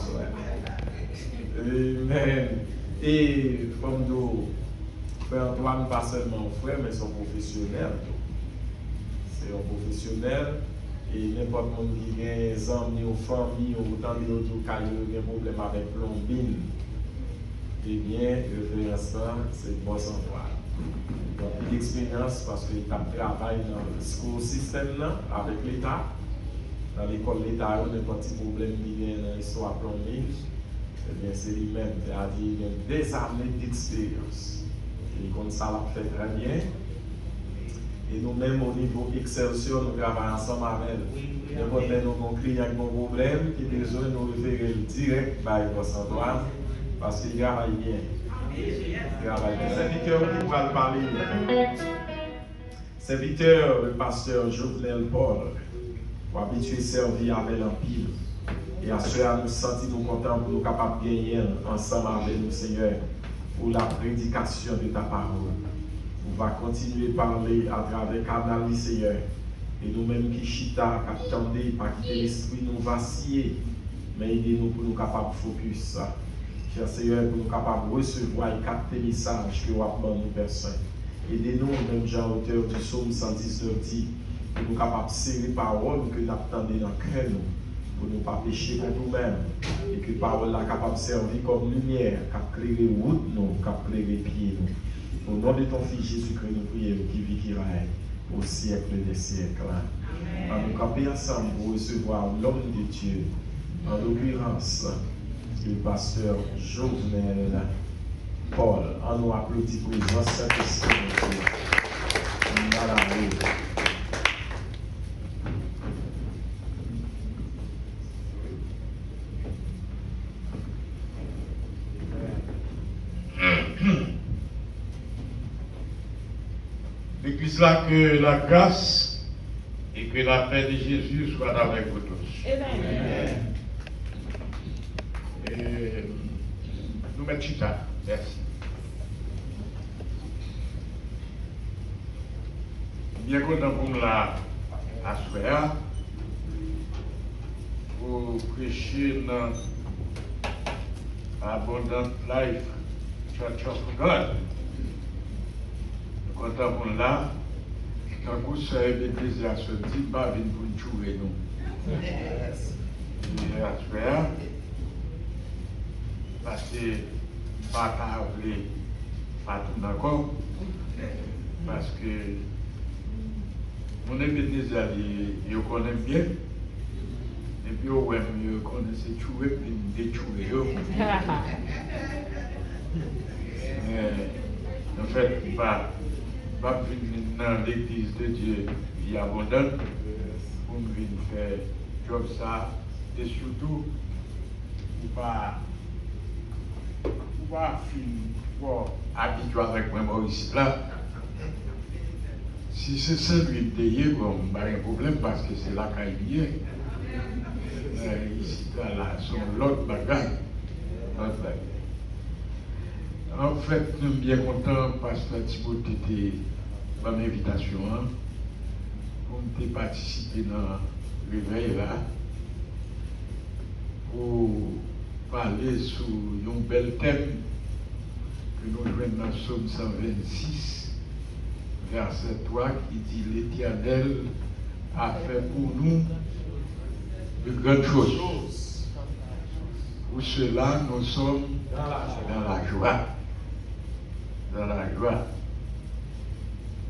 Amen. Et comme nous, frère Antoine, pas seulement frère, mais son professionnel. C'est un professionnel et n'importe qui a des amis ou famille ou autant d'autres cas qui ont des problèmes avec plombine, eh bien, le ça, c'est bon sang voir. Donc, l'expérience parce qu'il travaille dans le système avec l'État. Dans l'école l'État, il y a un petit problème qui vient dans l'histoire plombine. Eh bien, c'est lui-même, c'est-à-dire il a des années d'expérience. Et comme ça, l'a fait très bien. Et nous-mêmes, au niveau Excelsior, nous travaillons ensemble avec elle. N'importe quel nous avons client avec un problème, qui a besoin de nous référer direct par Antoine, parce qu'il travaille bien. Il travaille bien. Serviteur qui va parler. Serviteur, le pasteur Jovenel Paul, pour habituer à servir avec l'Empire. Et à cela, nous sentons contents pour nous capables de gagner ensemble avec nous, Seigneur, pour la prédication de ta parole. On va continuer à parler à travers Canal, Seigneur. Et nous-mêmes qui chita, qui attendons, pas quitter l'esprit, nous vaciller, mais aidez-nous pour nous capables de focus. Cher Seigneur, pour nous capables de recevoir et capter les messages que nous avons nous personnes. Aidez-nous, même Jean, auteur du psaume 119, dit, pour nous capables de serrer les paroles que nous attendons dans le cœur, pour ne pas pécher contre nous-mêmes. Et que la parole est capable de servir comme lumière, qui éclaire les routes, qui éclaire les pieds. Au nom de ton Fils Jésus-Christ, nous prions, qui vit, qui règne au siècle des siècles. Amen. Nous camper ensemble pour recevoir l'homme de Dieu, en l'occurrence, le pasteur Jovenel Paul. On nous applaudit pour les anciens Saint-Esprit. Depuis cela, que la grâce et que la paix de Jésus soient avec vous tous. Amen. Et nous mettons chita. Merci. Bien content pour nous là à souhait. pour prêcher dans Abundant Life Church of God. Nous comptons pour là, quand vous savez l'Ecclésiaste dit, pas venir pour nous tuer nous. Et à faire, parce que pas qu'à appeler pas tout d'accord, parce que mon Ebenezer, il connaît bien. Et puis, ouais, je connaissais tout et puis détruire. En fait, pas venir dans l'église de Dieu qui abondante pour venir faire job ça et surtout pour pas finir habitué avec moi Maurice là. Si c'est ça lui payé, bon, pas un problème parce que c'est là qu'il y est. Ici, là, son l'autre bagaille. En fait, nous sommes bien contents parce que Timothée était dans l'invitation pour participer dans le réveil là pour parler sur un bel thème que nous jouons dans Psaume 126, verset 3 qui dit l'Éternel a fait pour nous de grandes choses. Pour cela, nous sommes dans la joie. Dans la joie.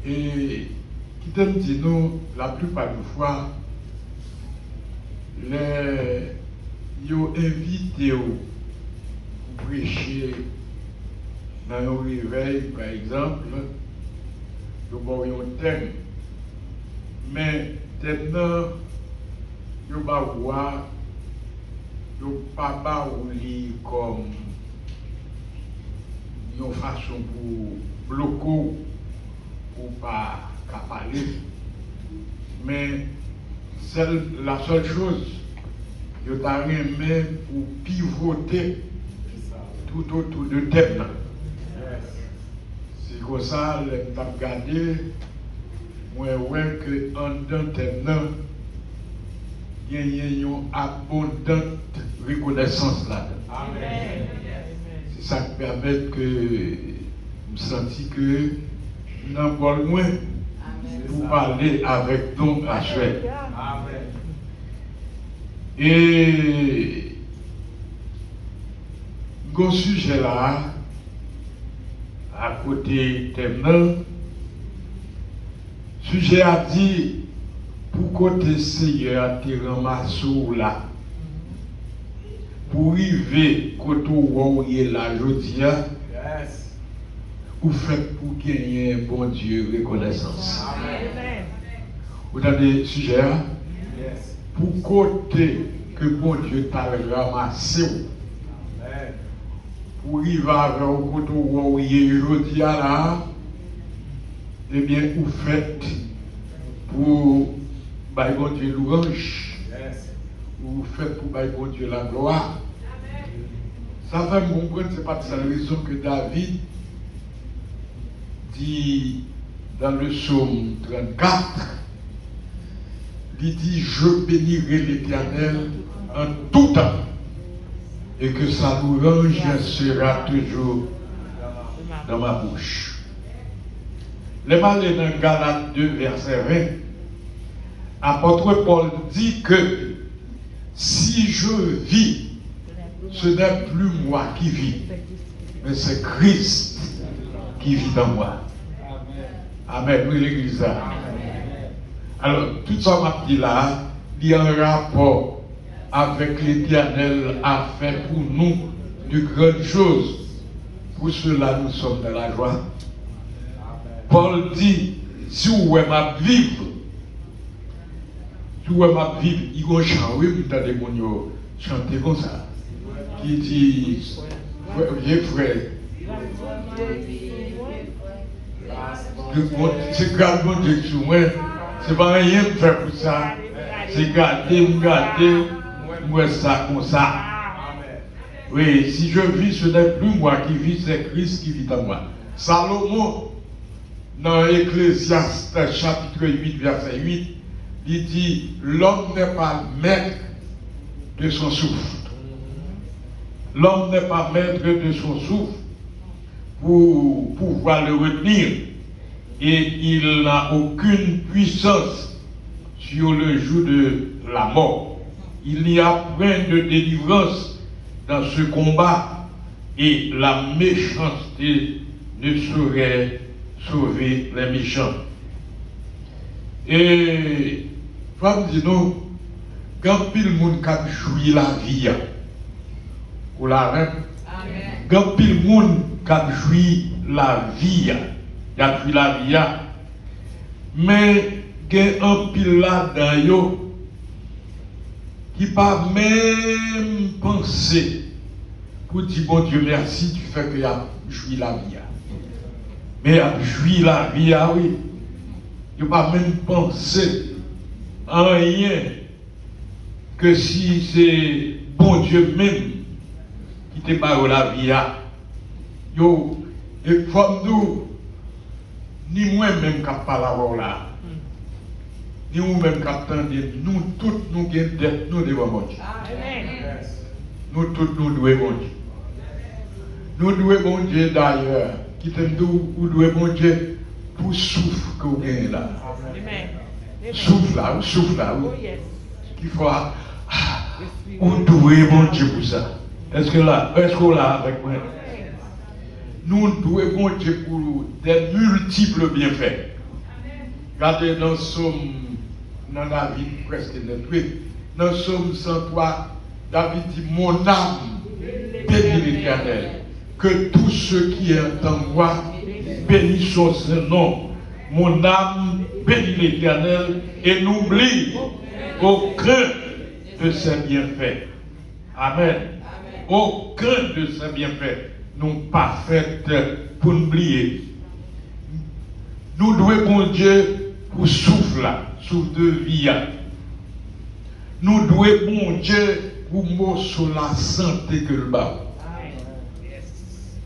Et qui te dit nous, la plupart des fois, ils ont invité pour prêcher dans un réveil, par exemple, ils ont un thème. Mais maintenant, ils ne pas voir, ils ne pas lire comme une façon pour bloquer, pour ne pas parler. Mais la seule chose, ils ont aimé pour pivoter tout autour de thème. C'est comme ça, je vais regarder, moi, que en dedans thème, il y a une abondante reconnaissance là-dedans. Amen. C'est ça qui permet que je me sens que nous n'avons pas loin pour parler avec nous à Suède. Amen. Et le sujet là, à côté thème, sujet a dit pour côté Seigneur te ramasse là pour arriver côté où il est là aujourd'hui ou fait pour gagner un bon Dieu reconnaissance. Amen. Vous avez des sujets pour côté que bon Dieu t'a ramassé pour arriver avec au côté où il est aujourd'hui là, eh bien vous faites pour bailler bon Dieu louange, ou faites pour bailler bon Dieu la gloire. Ça fait mon compte, c'est pas de cette raison que David dit dans le psaume 34, il dit je bénirai l'Éternel en tout temps et que sa louange sera toujours dans ma bouche. Les malais dans Galates 2, verset 20, apôtre Paul dit que si je vis, ce n'est plus moi qui vis, mais c'est Christ qui vit en moi. Amen. Oui, l'église. Alors, tout ça m'a dit là, il y a un rapport avec l'Éternel a fait pour nous de grandes choses. Pour cela, nous sommes dans la joie. Paul dit, si vous voulez ma vivre, il y a un chant, oui, vous avez chanter comme ça, qui dit, vieux frère, c'est grave mon Dieu sur moi, c'est pas rien de faire pour ça, c'est garder, moi ça comme ça. Oui, si je vis, ce n'est plus moi qui vis, c'est Christ qui vit en moi. Salomon, dans Ecclésiaste chapitre 8, verset 8, il dit, l'homme n'est pas maître de son souffle. L'homme n'est pas maître de son souffle pour pouvoir le retenir. Et il n'a aucune puissance sur le jour de la mort. Il n'y a point de délivrance dans ce combat et la méchanceté ne saurait sauver les méchants. Et femme dit nous, quand pile monde qui jouit la vie, ou la reine, quand pile monde qui jouit la vie, il a joué la vie, mais il y a un pile là-dedans yo qui pas même pensé pour dire bon Dieu merci du fait qu'il a joué la vie. Mais il a joué la vie, oui. Il n'a pas même pensé à rien que si c'est bon Dieu même qui te parle la vie. Yo, et comme nous, ni moi-même qui parle là, ni vous-même qui attendez, nous tous nous avons dette, nous devons bon Dieu. Nous tous nous devons bon Dieu. Nous devons bon Dieu d'ailleurs, qui t'aime nous devons bon Dieu pour souffle que vous gagnez là. Souffle là, qu'il faut. Vous devez bon Dieu pour ça. Est-ce que là avec moi? Nous devons bon Dieu pour des multiples bienfaits. Regardez dans Somme, dans David presque net. Dans Somme 103, David dit mon âme bénit l'Éternel. Que tous ceux qui entendent moi bénissent son nom. Mon âme bénit l'Éternel et n'oublie aucun de ses bienfaits. Amen. Aucun de ses bienfaits n'ont pas fait pour oublier. Nous devons bon Dieu pour souffle de vie. Nous devons bon Dieu pour mot sur la santé que le bas.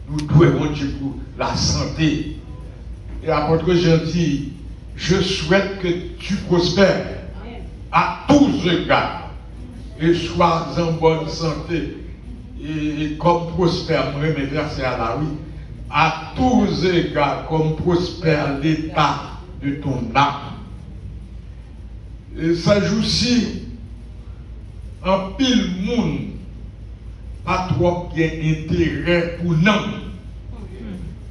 Nous devons bon Dieu pour la santé. Et l'apôtre Jean dit, je souhaite que tu prospères à tous égards et sois en bonne santé. Et comme prospère, moi, mes versets à la rue, à tous égards, comme prospère l'état de ton âme. Et ça joue aussi en pile monde, pas trop bien intérêt pour nous,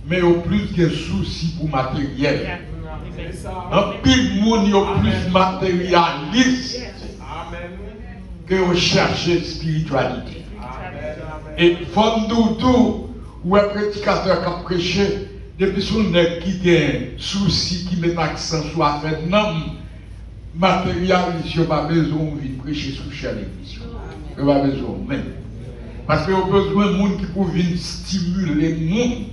mais au plus de soucis pour matériel. En pile monde, il y a plus matérialiste que on cherche spiritualité. Et comme tout, ou un prédicateur qui a prêché, depuis son nez qui a un souci, qui met l'accent sur la fête, non, matérialiste, il n'y a pas besoin de prêcher sous chaque église. Il n'y a pas besoin même. Parce qu'il y a besoin de monde qui peut venir stimuler le monde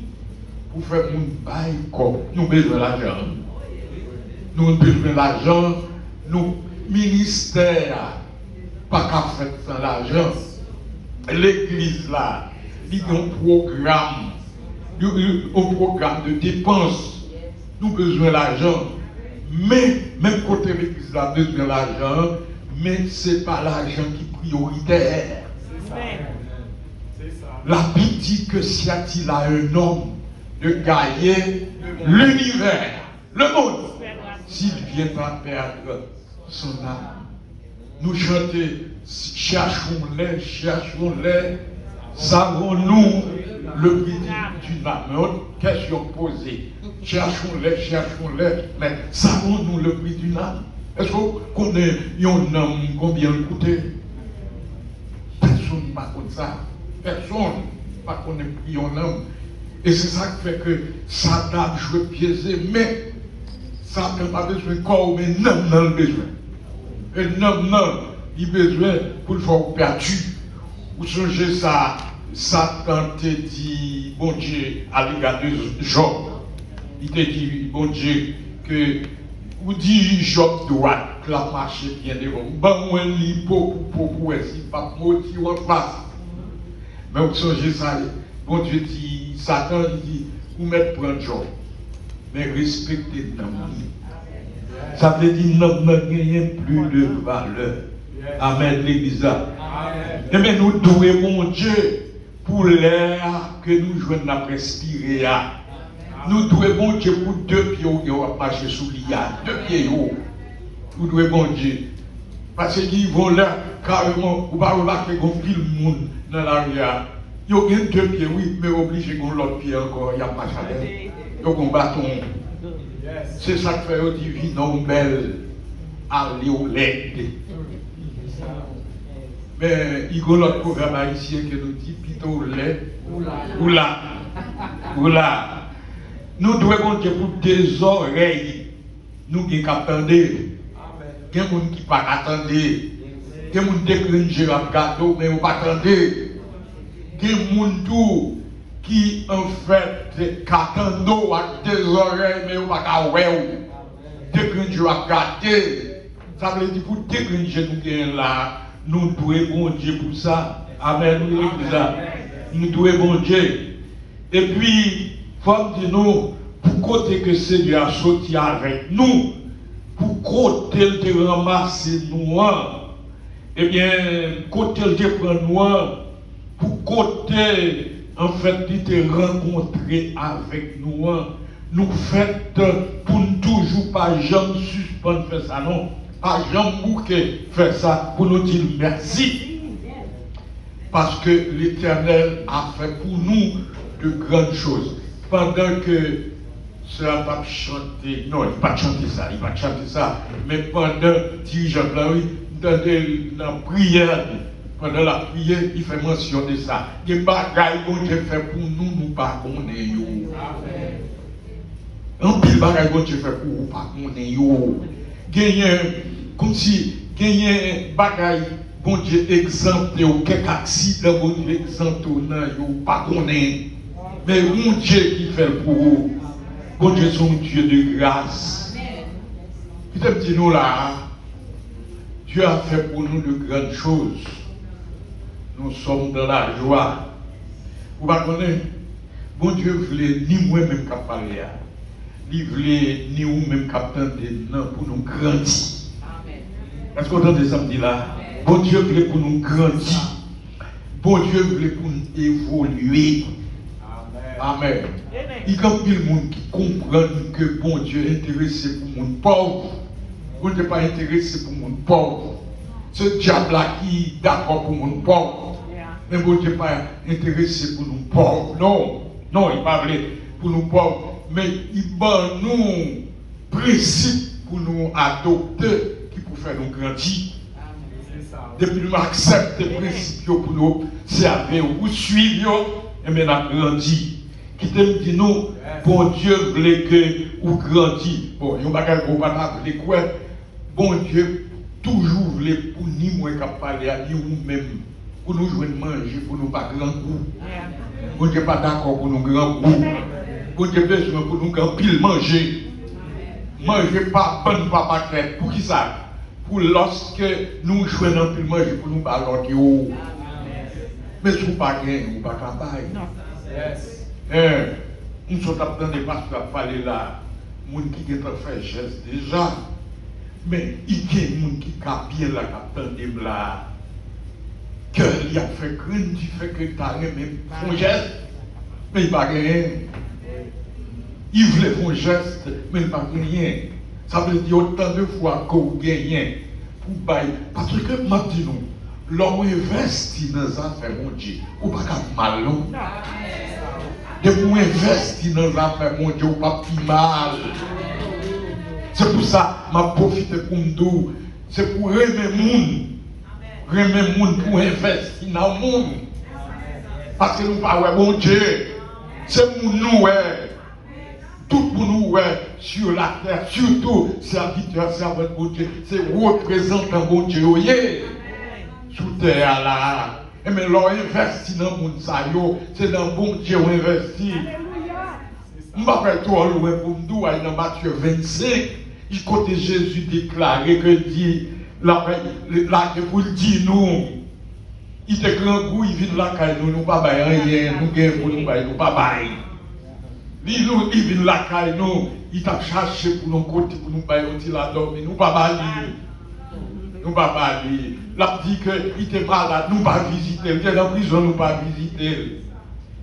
pour faire le monde bail comme. Nous avons besoin de l'argent. Nous avons besoin de l'argent. Nos ministères, pas qu'à faire sans l'argent. L'église là, il y a un programme de dépenses. Nous avons besoin de l'argent. Mais, même côté l'église là, nous avons besoin de l'argent, mais ce n'est pas l'argent qui est prioritaire. La Bible dit que si il a un homme de gagner l'univers, le monde, s'il ne vient pas perdre son âme. Nous chantons, cherchons-les, savons-nous le prix d'une âme. Mais autre question posée, cherchons-les, mais savons-nous le prix d'une âme? Est-ce qu'on connaît un homme combien il coûtait? Personne ne connaît ça. Personne ne connaît prix un homme. Et c'est ça qui fait que Satan joue piégé, mais Satan n'a pas besoin de corps, mais non, le besoin. Et non, il a besoin pour le faire perdu. Vous songez ça, Satan te dit, bon Dieu, à l'égard de Job. Il te dit, bon Dieu, que vous dites Job droit, que la marche bien devant. Bon, moi, il pour si pas motif en face. Mais vous songez ça, bon Dieu dit, Satan dit, vous mettez prendre Job. Mais respectez l'homme. Ça veut dire non, n'a plus de valeur. Amen, l'église. Et bien nous douons mon Dieu pour l'air que nous jouons à respirer. Nous douons mon Dieu pour 2 pieds qui ont marché sous l'IA. 2 pieds. Nous douons mon Dieu. Parce qu'ils vont là carrément, ou pas remarquer qu'on pile le monde dans l'arrière. Il y a 2 pieds, oui, mais obligé qu'on l'autre pied encore, il y a pas ça. Il y a un bâton. C'est ça que fait au divin belle aller au lait. Mais il y a l'autre proverbe haïtien qui nous dit plutôt lait ou là. Nous devons compter pour 2 oreilles. Nous qui attendons. Il y a des gens qui ne pas attendre. Il y a des gens qui ne gâteau, mais pas attendre. Il y a des gens qui en fait attendent avec 2 oreilles, mais pas attendre. Dégranger à gâter. Ça veut dire pour dégranger nous là, nous devons bon Dieu pour ça. Amen. Nous devons bon Dieu. Et puis, il faut dire nous, pour côté que Seigneur a sorti avec nous, pour côté il te ramasser nous, eh bien, côté il te prend nous, pour côté, en fait, il te rencontrer avec nous, nous faites pour nous toujours pas jamais suspendre faire ça, non. Pas jamais bouquet faire ça pour nous dire merci. Parce que l'Éternel a fait pour nous de grandes choses. Pendant que Sœur va chanter, non, il ne va pas chanter ça, mais pendant dirigeant là, oui, dans la prière, pendant la prière, il fait mention de ça. Il y a des bagailles que Dieu fait pour nous, nous pas connaissons. Un pile bagaille que Dieu fait pour nous, pas connaissons. Comme si il y a un bagaille, bon Dieu exempté ou quelques accidents, bon Dieu exempté ou non, pas connaissons. Mais mon Dieu qui fait pour vous, bon Dieu est un Dieu de grâce. Peut-être dit nous là, Dieu a fait pour nous de grandes choses. Nous sommes dans la joie. Vous ne connaissez, bon Dieu voulait ni moi-même qu'à parler, ni voulait ni vous-même qu'à attendre pour nous grandir. Est-ce qu'on entend ça me dit là? Bon Dieu voulait pour nous grandir. Bon Dieu voulait pour nous évoluer. Amen. Il y a beaucoup de monde qui comprennent que bon Dieu est intéressé pour le monde pauvre. Bon Dieu n'est pas intéressé pour le monde pauvre. Ce diable-là qui est d'accord pour le monde pauvre. Mais bon Dieu n'est pas intéressé pour nous pauvres. Non, non, il n'est pas vrai pour nous pauvres. Mais il bat nous principes pour nous adopter qui pour faire nous grandir. Depuis nous accepter les principes pour nous servir ou suivre, et bien nous avons grandi. Qui te dit nous, bon Dieu voulait que vous grandiez. Bon, il y a un bagage qu'on va appeler quoi? Bon Dieu toujours voulait pour nous, moi, qui parler à nous-mêmes, pour nous jouer manger, pour nous pas grand goût. Bon Dieu pas d'accord pour nous grand goût. Bon Dieu besoin pour nous grand pile manger. Manger pas bonne papa crête. Pour qui ça? Pour lorsque nous jouons dans pile manger, pour nous pas l'autre. Mais si vous pas gagner, vous pas capable. Nous sommes en train de parler là, les gens qui ont fait geste déjà, mais il y a des gens qui ont bien là, qui ont là, que il a fait grande, il fait que tu as même un geste, mais il n'y a pas rien. Il voulait faire un geste, mais il n'y a pas rien. Ça veut dire autant de fois qu'on gagne pour bailler. Parce que, moi, dis nous, l'homme investit dans les affaires, mon Dieu, ou pas mal, non? De pour investir dans les affaires, mon Dieu, ou pas plus mal. C'est pour ça que je profite pour me dire, c'est pour aimer le monde, pour investir dans le monde. Parce que nous ne parlons pas, mon Dieu, c'est pour nous, tout pour nous, sur la terre, surtout, serviteur, servant, mon Dieu, c'est représentant, mon Dieu, sous terre là. Et mais l'on investit dans le monde, c'est dans le bon Dieu qu'on investit. Je ne vais pas trop loin pour nous, dans Matthieu 25, il côté Jésus déclaré que dit, là, pour le dire nous, il était grand goût, il vient là, nous ne pas rien, nous gagnons pour nous pas bailler. Il vient là, nous, il t'a cherché pour nous côté, pour nous bailler, il a dormi, nous pas bailler. Nous pas parler. L'a dit qu'il était malade, nous pas visiter. Il est en prison, nous pas visiter.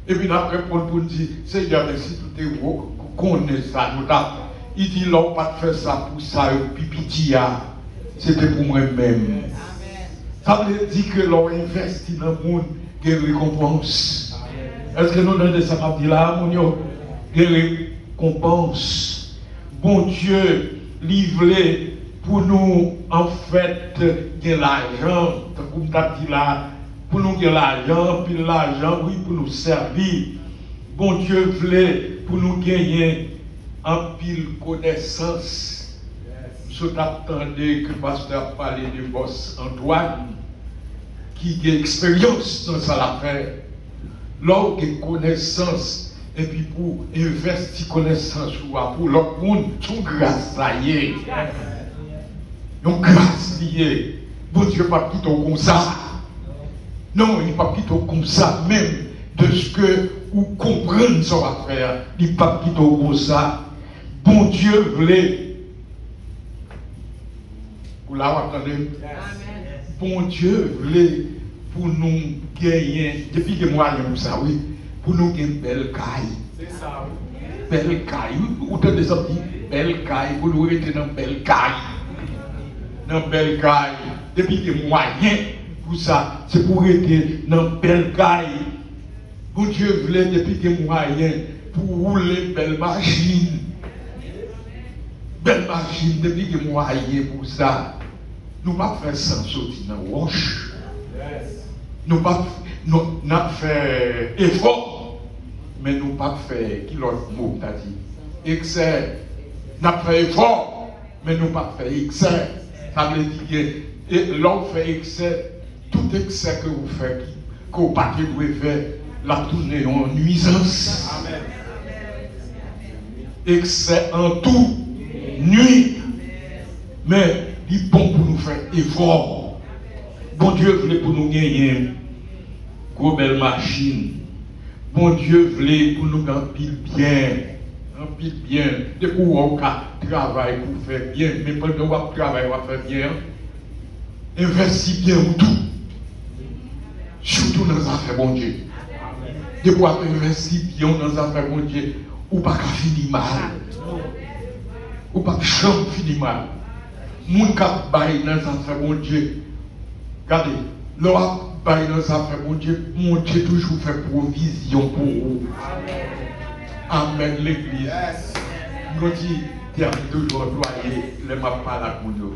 Et puis après, Paul pour dire, Seigneur, merci tout est beau, qu'on connaît ça, nous t'avons. Il dit, l'on pas faire ça pour ça, pipitia. C'était pour moi-même. Ça veut dire que l'on investit dans le monde, il y a une récompense. Est-ce que nous donnons ça m'a dit là, mon Dieu? Il y a une récompense. Bon Dieu, livré pour nous, en fait, il y a l'argent, comme tu as dit là, pour nous gagner l'argent, puis l'argent, oui, pour nous servir. Bon Dieu voulait pour nous gagner en pile connaissance. Je t'attendais que le pasteur parlait de boss Antoine, qui a expérience dans ça l'affaire. L'homme qui a connaissance, et puis pour investir connaissance pour l'autre monde, tout grâce à y donc grâce liée. Bon Dieu, pas quitter comme ça. Non, il n'est pas quitter comme ça, même de ce que vous comprenez son affaire. Il n'est pas quitter comme ça. Bon Dieu voulait. Vous l'entendez? Bon Dieu voulait pour nous gagner, depuis que moi j'aime ça, oui, pour nous gagner une belle caille. C'est ça, oui. Belle caille. Vous entendez ça dit? Belle caille, pour nous rester dans une belle caille. Dans une belle caille. Depuis que moyens pour ça, c'est pour rester dans une belle caille. Bon Dieu voulait depuis que moyens pour rouler une belle machine. Belle machine, depuis que moyens pour ça. Nous ne pouvons pas faire sans sortir dans le roche. Nous ne pouvons pas faire effort, mais nous ne pouvons pas faire, qui l'autre mot t'a dit, excès. Nous pouvons faire effort, mais nous ne pouvons pas faire excès. Ça veut dire que l'homme fait excès, tout excès que vous faites, que vous ne pouvez pas faire, la tournée en nuisance. Amen. Excès en tout, nuit. Mais il est bon pour nous faire effort. Bon Dieu voulait pour nous gagner une belle machine. Bon Dieu voulait pour nous gagner bien. Un pile bien. De pour on travaille pour faire bien. Mais pendant qu'on travaille, on va faire bien. Investis bien ou tout. Surtout dans les affaires, bon Dieu. De pour investir bien dans les affaires, bon Dieu. Ou pas qu'à finir mal. Ou pas que finir mal. Moun kap bail dans les affaires, mon Dieu. Regardez, l'on bail dans les affaires, mon Dieu toujours fait provision pour vous. Amen, l'église. Nous disons, terme toujours employé, les m'a pas la couleur.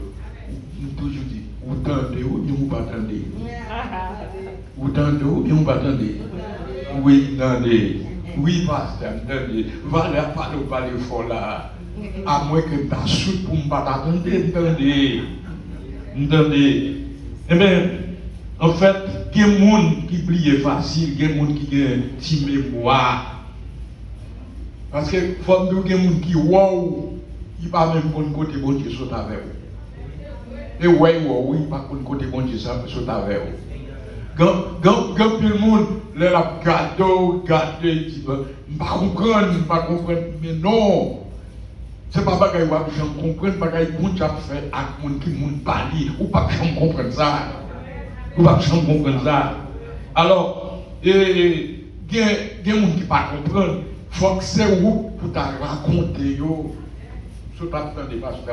Nous toujours dit, vous tendez ou bien vous pas tendez. Vous tendez ou bien vous pas tendez. Oui, tendez. Oui, pasteur, tendez. Valère pas le parler fort là. À moins que ta soupe pour ne pas t'attendre, entendez. Eh bien, en fait, il y a des gens qui plient facile, il y a des gens qui ont une petite mémoire. Parce que il faut que des gens qui wow, il ne pas même pour le côté bon Dieu saute avec eux. Et ouais, wow, il ne pas pour le côté bon Dieu saute avec eux. Quand tout le monde leur a gardé, il dit, je ne pas comprendre, mais non. Ce n'est pas que je comprends, pas que je fait avec les gens qui m'ont parlé, ou pas que je comprends ça. Ou pas que je comprends ça. Alors, il y a des gens qui ne comprennent pas. Il faut que c'est où pour te raconter. Je ne pas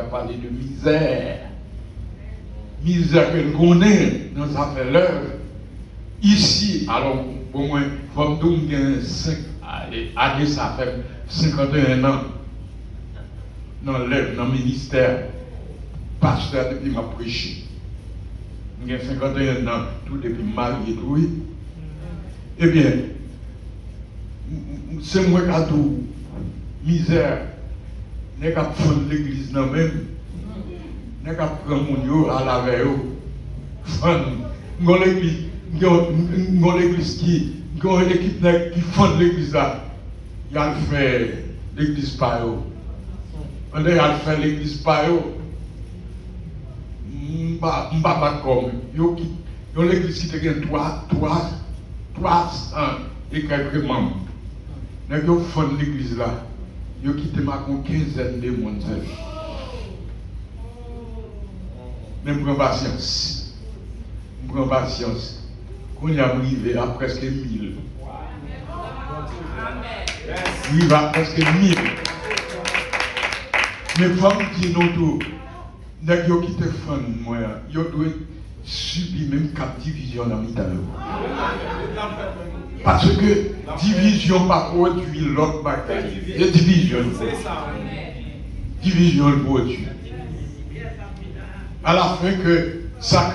parler de misère. Misère que nous connaissons dans sa l'heure. Ici, alors, au moins, il faut que nous ayons 5 années, ça fait 51 ans. Dans le ministère, pasteur depuis ma prêché. J'ai 51 ans, tout depuis marié, tout. Eh bien, c'est moi qui ai tout misère. Je n'ai qu'à prendre l'église dans même. Je n'ai qu'à prendre mon Dieu à la veille. L'église qui, l'équipe qui fonde l'église là, il a fait l'église par eux. On a fait l'église par eux. M'ba comme yo l'église qui te 300 et quelques membres. N'a yo fond l'église là. Yo quitté ma quinzaine de monde. Mais je prends patience. Je prends patience. Quand il a arrivé à presque 1000. Il va presque 1000. Mais femmes qui nous tout, n'a qui te font moi, ils doivent subir même 4 divisions dans l'Italie. Parce que division par produit l'autre bataille. Et division. Division le produit. À la fin que ça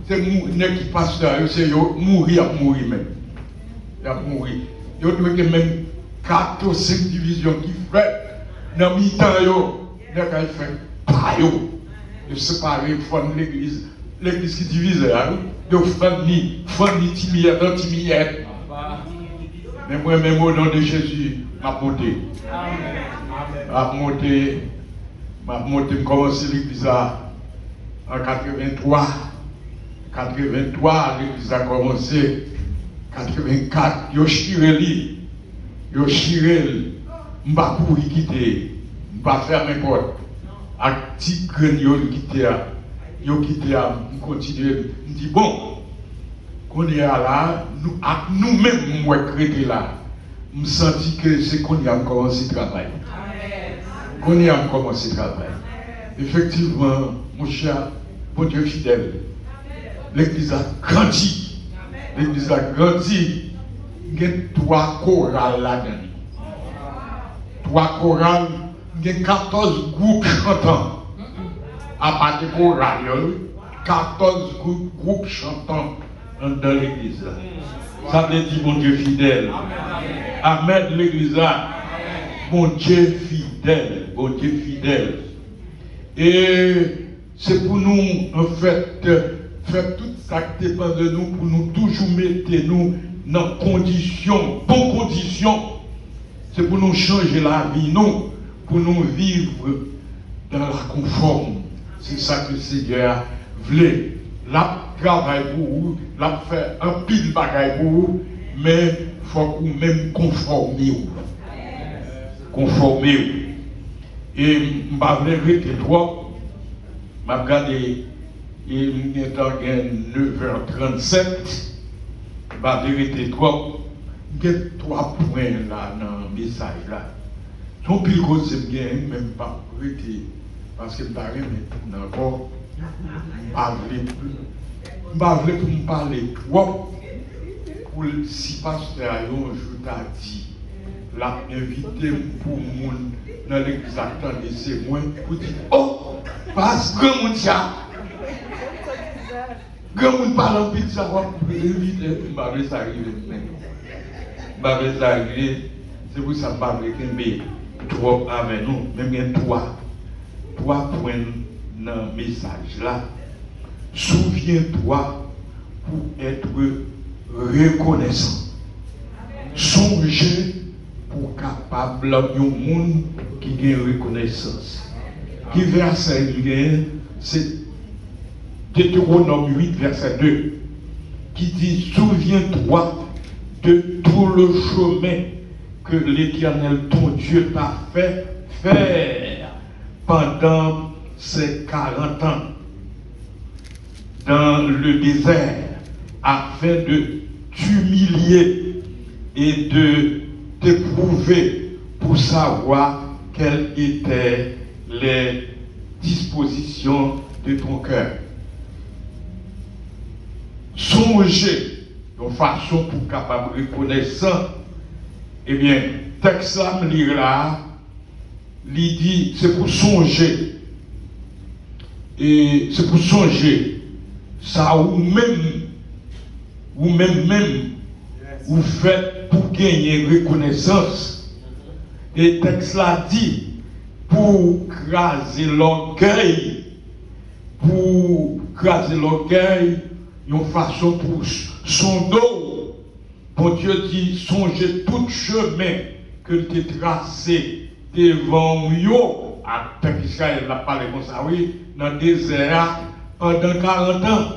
c'est mourir qui passe là, c'est mourir même. Il a mourir. Il y a même 4 ou 5 divisions qui fait dans le temps, il y a fait pas de séparer l'église. L'église qui divise, de famille, timide, anti-timide. Mais moi, même au nom de Jésus, m'a monté. M'a monté, commencé l'église en 83. 83, l'église a commencé. 84, yo chiré, m'ba courir quitter, m'ba faire mes portes. Avec petit grain yo quitté, continuer, me dit bon, qu'on est là, nous-mêmes, moi, créé là, me senti que c'est qu'on y a commencé le travail. Qu'on y a commencé le travail. Effectivement, mon cher, bon Dieu fidèle, l'église a grandi. L'église a grandi. Il y a 3 chorales là-dedans. 3 chorales, il y a 14 groupes chantants. À part des chorales, 14 groupes chantants dans l'église. Ça veut dire mon Dieu fidèle. Amen, l'église là. Mon Dieu fidèle. Mon Dieu fidèle. Et c'est pour nous, en fait, faire tout ça qui dépend de nous pour nous toujours mettre nous dans conditions, bonnes conditions. C'est pour nous changer la vie, non, pour nous vivre dans la conforme. C'est ça que le Seigneur voulait. La travail pour vous, la fait un pile bagaille pour vous, mais il faut que vous même conformer. Conformer. Et je vais arrêter trop. Je vais regarder. Il est en 9h37. Je vais arrêter trop. Il y a 3 points là dans le message là. Son pile cause c'est bien, même pas arrêter. Parce que je ne vais pas remettre encore. Je ne vais pas pour me parler trop. Pour si pasteur un jour t'a dit, l'a invité pour mon dans l'église attendez c'est moi pour dire oh parce que grand monde ça grand monde parle en pile ça va inviter m'a laisser arriver c'est pour ça pas avec un trop avec nous même bien 3 points dans le message là. Souviens-toi pour être reconnaissant. Songez pour capable de monde qui a une reconnaissance. Qui verset c'est Deutéronome 8, verset 2, qui dit souviens-toi de tout le chemin que l'Éternel ton Dieu t'a fait faire pendant ces 40 ans dans le désert afin de t'humilier et de t'éprouver pour savoir quelles étaient les dispositions de ton cœur. Songez de façon pour capable de reconnaître ça. Eh bien, texte là, me lire là, il dit, c'est pour songer. Et c'est pour songer. Ça ou même, vous faites pour gagner reconnaissance. Et texte là dit, pour craser l'orgueil, une façon pour son dos. Bon Dieu dit, songez tout chemin que tu tracé devant vous. À Israël n'a parlé comme ça, oui, dans le désert, pendant 40 ans,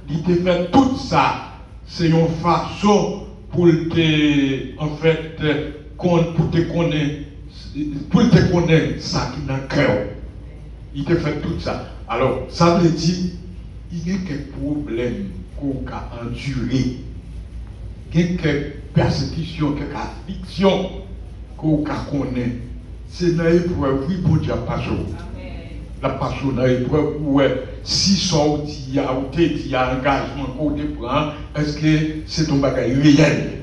il te fait tout ça. C'est une façon pour te, en fait, pour te connaître ça qui est dans le cœur. Il te fait tout ça. Alors, ça veut dire, il y a quelques problèmes qu'on a endurés, il y a quelques persécutions, quelques afflictions qu'on connaît. C'est dans l'épreuve, oui, pour Dieu, pas chaud. La passion dans l'épreuve, ouais, si sorti, il y a engagement qu'on te prend, est-ce que c'est ton bagage réel?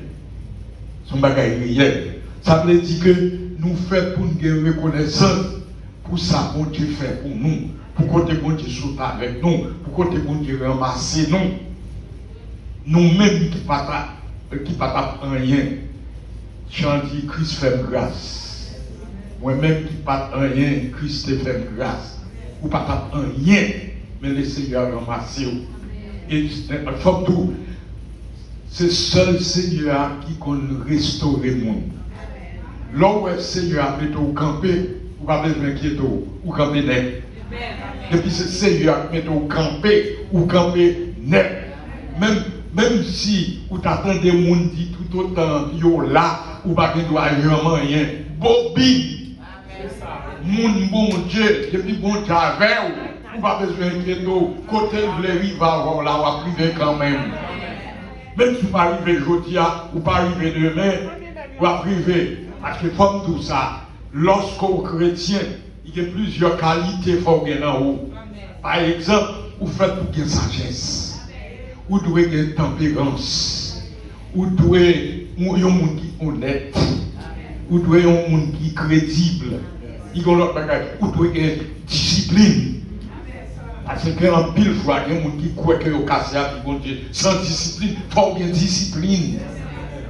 Son bagage réel. Ça veut dire que nous faisons pour une reconnaissance pour ça qu'on Dieu fait pour nous, pour qu'on te bon Dieu saute avec nous, pour qu'on te bon Dieu ramasse nous. Nous-mêmes qui ne pas rien, chanter Christ fait grâce. Moi-même qui ne pas rien, Christ te fait grâce. Ou pas rien, mais le Seigneur ramasse. Et surtout, c'est seul Seigneur qui peut restaurer le monde. Là où le Seigneur a mis au campé, ou pas besoin d'inquiéter, ou camper net. Et puis c'est le Seigneur qui met au campé, ou camper net. Même si vous t'attendez des gens dit tout autant, yo là, ou pas qu'il doit rien, bobine. Moun bon Dieu, depuis bon Dieu avec ou pas besoin d'inquiéter, côté de l'Évi va là, on va priver quand même. Même si vous pas arriver aujourd'hui, ou pas arriver demain, ou à priver. Parce que comme tout ça, lorsqu'au chrétien, il y a plusieurs qualités faut gagner en haut. Par exemple, vous faites pour gagner sagesse, vous devez gagner tempérance, vous devez un monde qui est honnête, vous devez un monde qui est crédible. Il y a l'autre bagage, vous devez gagner discipline. Parce que en pile fois, il y a des gens qui croient que vous cassez avec bon Dieu. Sans discipline, il faut bien discipline.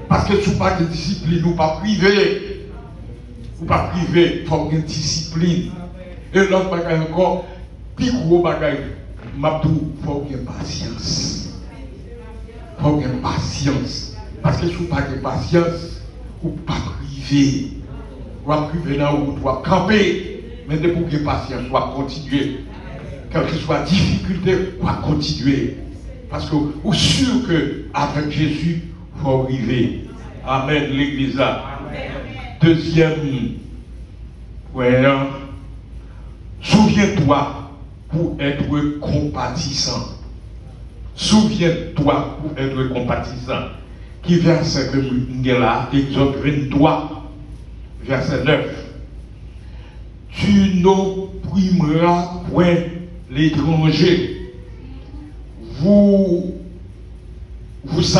Parce que si vous n'avez pas de discipline, vous ne pas priver. Vous ne pas priver, il faut bien discipline. Et l'autre bagage encore, plus gros bagage, il faut bien patience. Il faut bien patience. Parce que si vous n'avez pas de patience, vous ne pas priver. Vous ne priver là où vous devez camper. Mais dès que vous avez patience, vous devez continuer. Quelle que soit la difficulté, on va continuer. Parce que vous êtes sûr qu'avec Jésus, il faut arriver. Amen, l'Église. Deuxième point, souviens-toi pour être compatissant. Souviens-toi pour être compatissant. Qui verset que nous avons là, Exode 23, verset 9. Tu n'opprimeras point l'étranger. Vous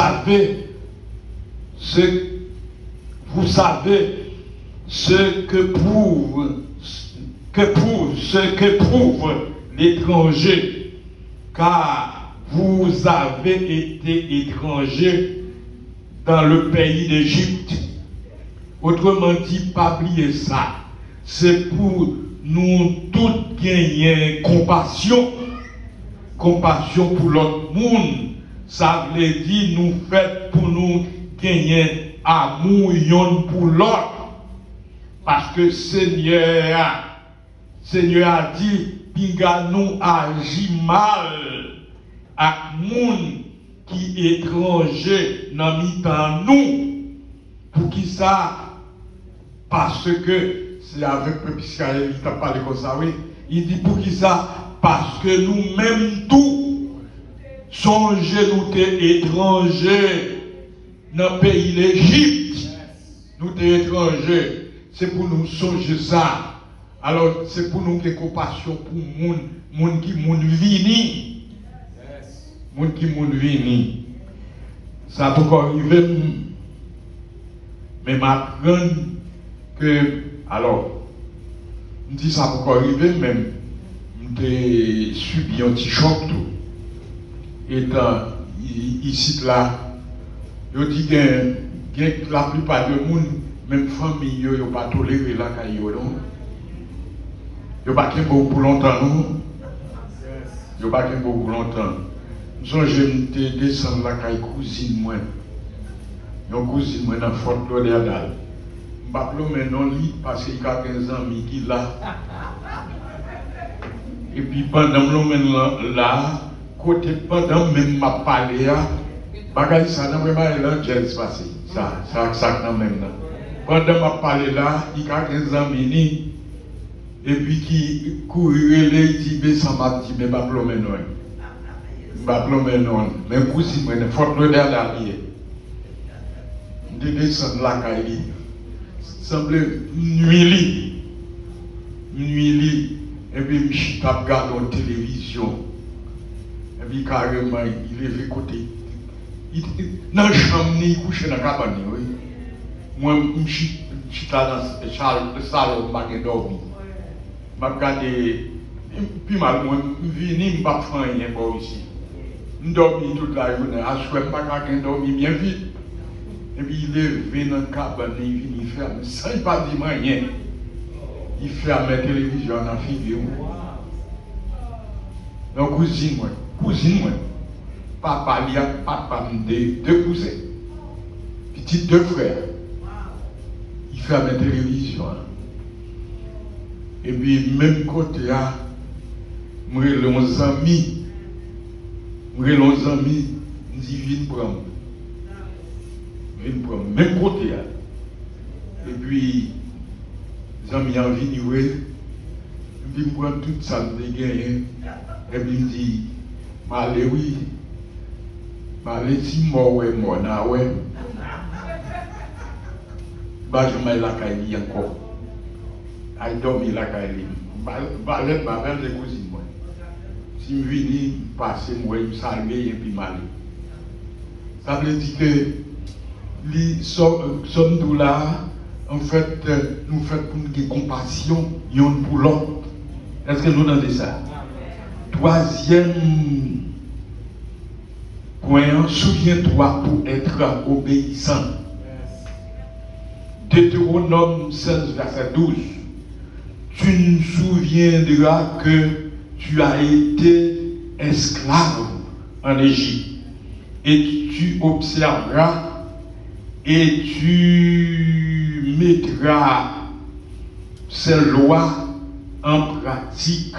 savez ce que prouve l'étranger, car vous avez été étranger dans le pays d'Égypte. Autrement dit, pas oublier ça. C'est pour nous tous gagner compassion pour l'autre monde. Ça veut dire nous fait pour nous gagner amour pour l'autre. Parce que Seigneur a dit, pinga nous agit mal à monde qui est étranger dans mi-temps nous. Pour qui ça? Parce que c'est avec le Piscaïen, il t'a parlé comme ça, oui. Il dit pour qui ça? Parce que nous-mêmes tous, songez nous t'es étrangers dans le pays d'Égypte. Nous t'es étrangers. C'est pour nous songer ça. Alors, c'est pour nous qu'il y ait compassion pour les gens qui moun vini. Les gens qui moun vini. Ça peut encore arriver. Mais m'apprendre que, alors, je dis ça peut encore arriver, même, j'ai subi un petit choc tout. Et ici, là, je dis que la plupart des gens, même famille, ils n'ont pas toléré la caille. Ils n'ont pas qu'un beaucoup pour longtemps, non? Ils n'ont pas qu'un beaucoup pour longtemps. Je me descends la caille cousine, moi. Une cousine, moi, dans le Fort Lauderdale. Je ne sais pas non lit parce qu'il y a 15 ans qui là. Et puis pendant que là, côté pendant même ma parlé, bagay ça n'a vraiment pas se passé. Ça n'a même là. Pendant ma parlé là, il y a 15 ans Et puis qui courait les dit, mais ça m'a dit, mais pas plomber non. Pas plomber non. Mais cousine, mais faut le dernier. De descendre la caille. Semblait nuit. Et puis je tape regarder la télévision. Et puis carrément, il est vu côté. Dans la chambre, il couche dans la cabane. Moi, je suis dans le salon, je suis dormi. Je regarde, puis moi, je viens, je ne vais pas faire rien ici. Je dormi toute la journée, je ne vais pas dormir bien vite. Et puis il est venu dans la cabane, il ferme, sans pas dire rien. Il ferme la télévision dans la figure. Donc, cousine, papa, il y a papa, deux cousins, petits deux frères. Il ferme la télévision. Et puis, même côté, je me les amis, je dis, viens prendre. Même côté. Et puis, les amis ont venu, je me prends tout ça, de gagner. Et puis, il me dit, allez, oui, allez, si moi, ouais, moi, na, ouais. Je mets la caille encore. Je dormi la caille. Je vais faire des cousines. Si je viens passer, je vais me saluer et puis m'aller. Ça veut dire que nous sommes là, en fait, nous faisons une compassion, l'un pour l'autre. Est-ce que nous entendons ça? Troisième point, souviens-toi pour être obéissant. Deutéronome 16, verset 12. Tu nous souviendras que tu as été esclave en Égypte. Et tu observeras et tu mettras ces lois en pratique.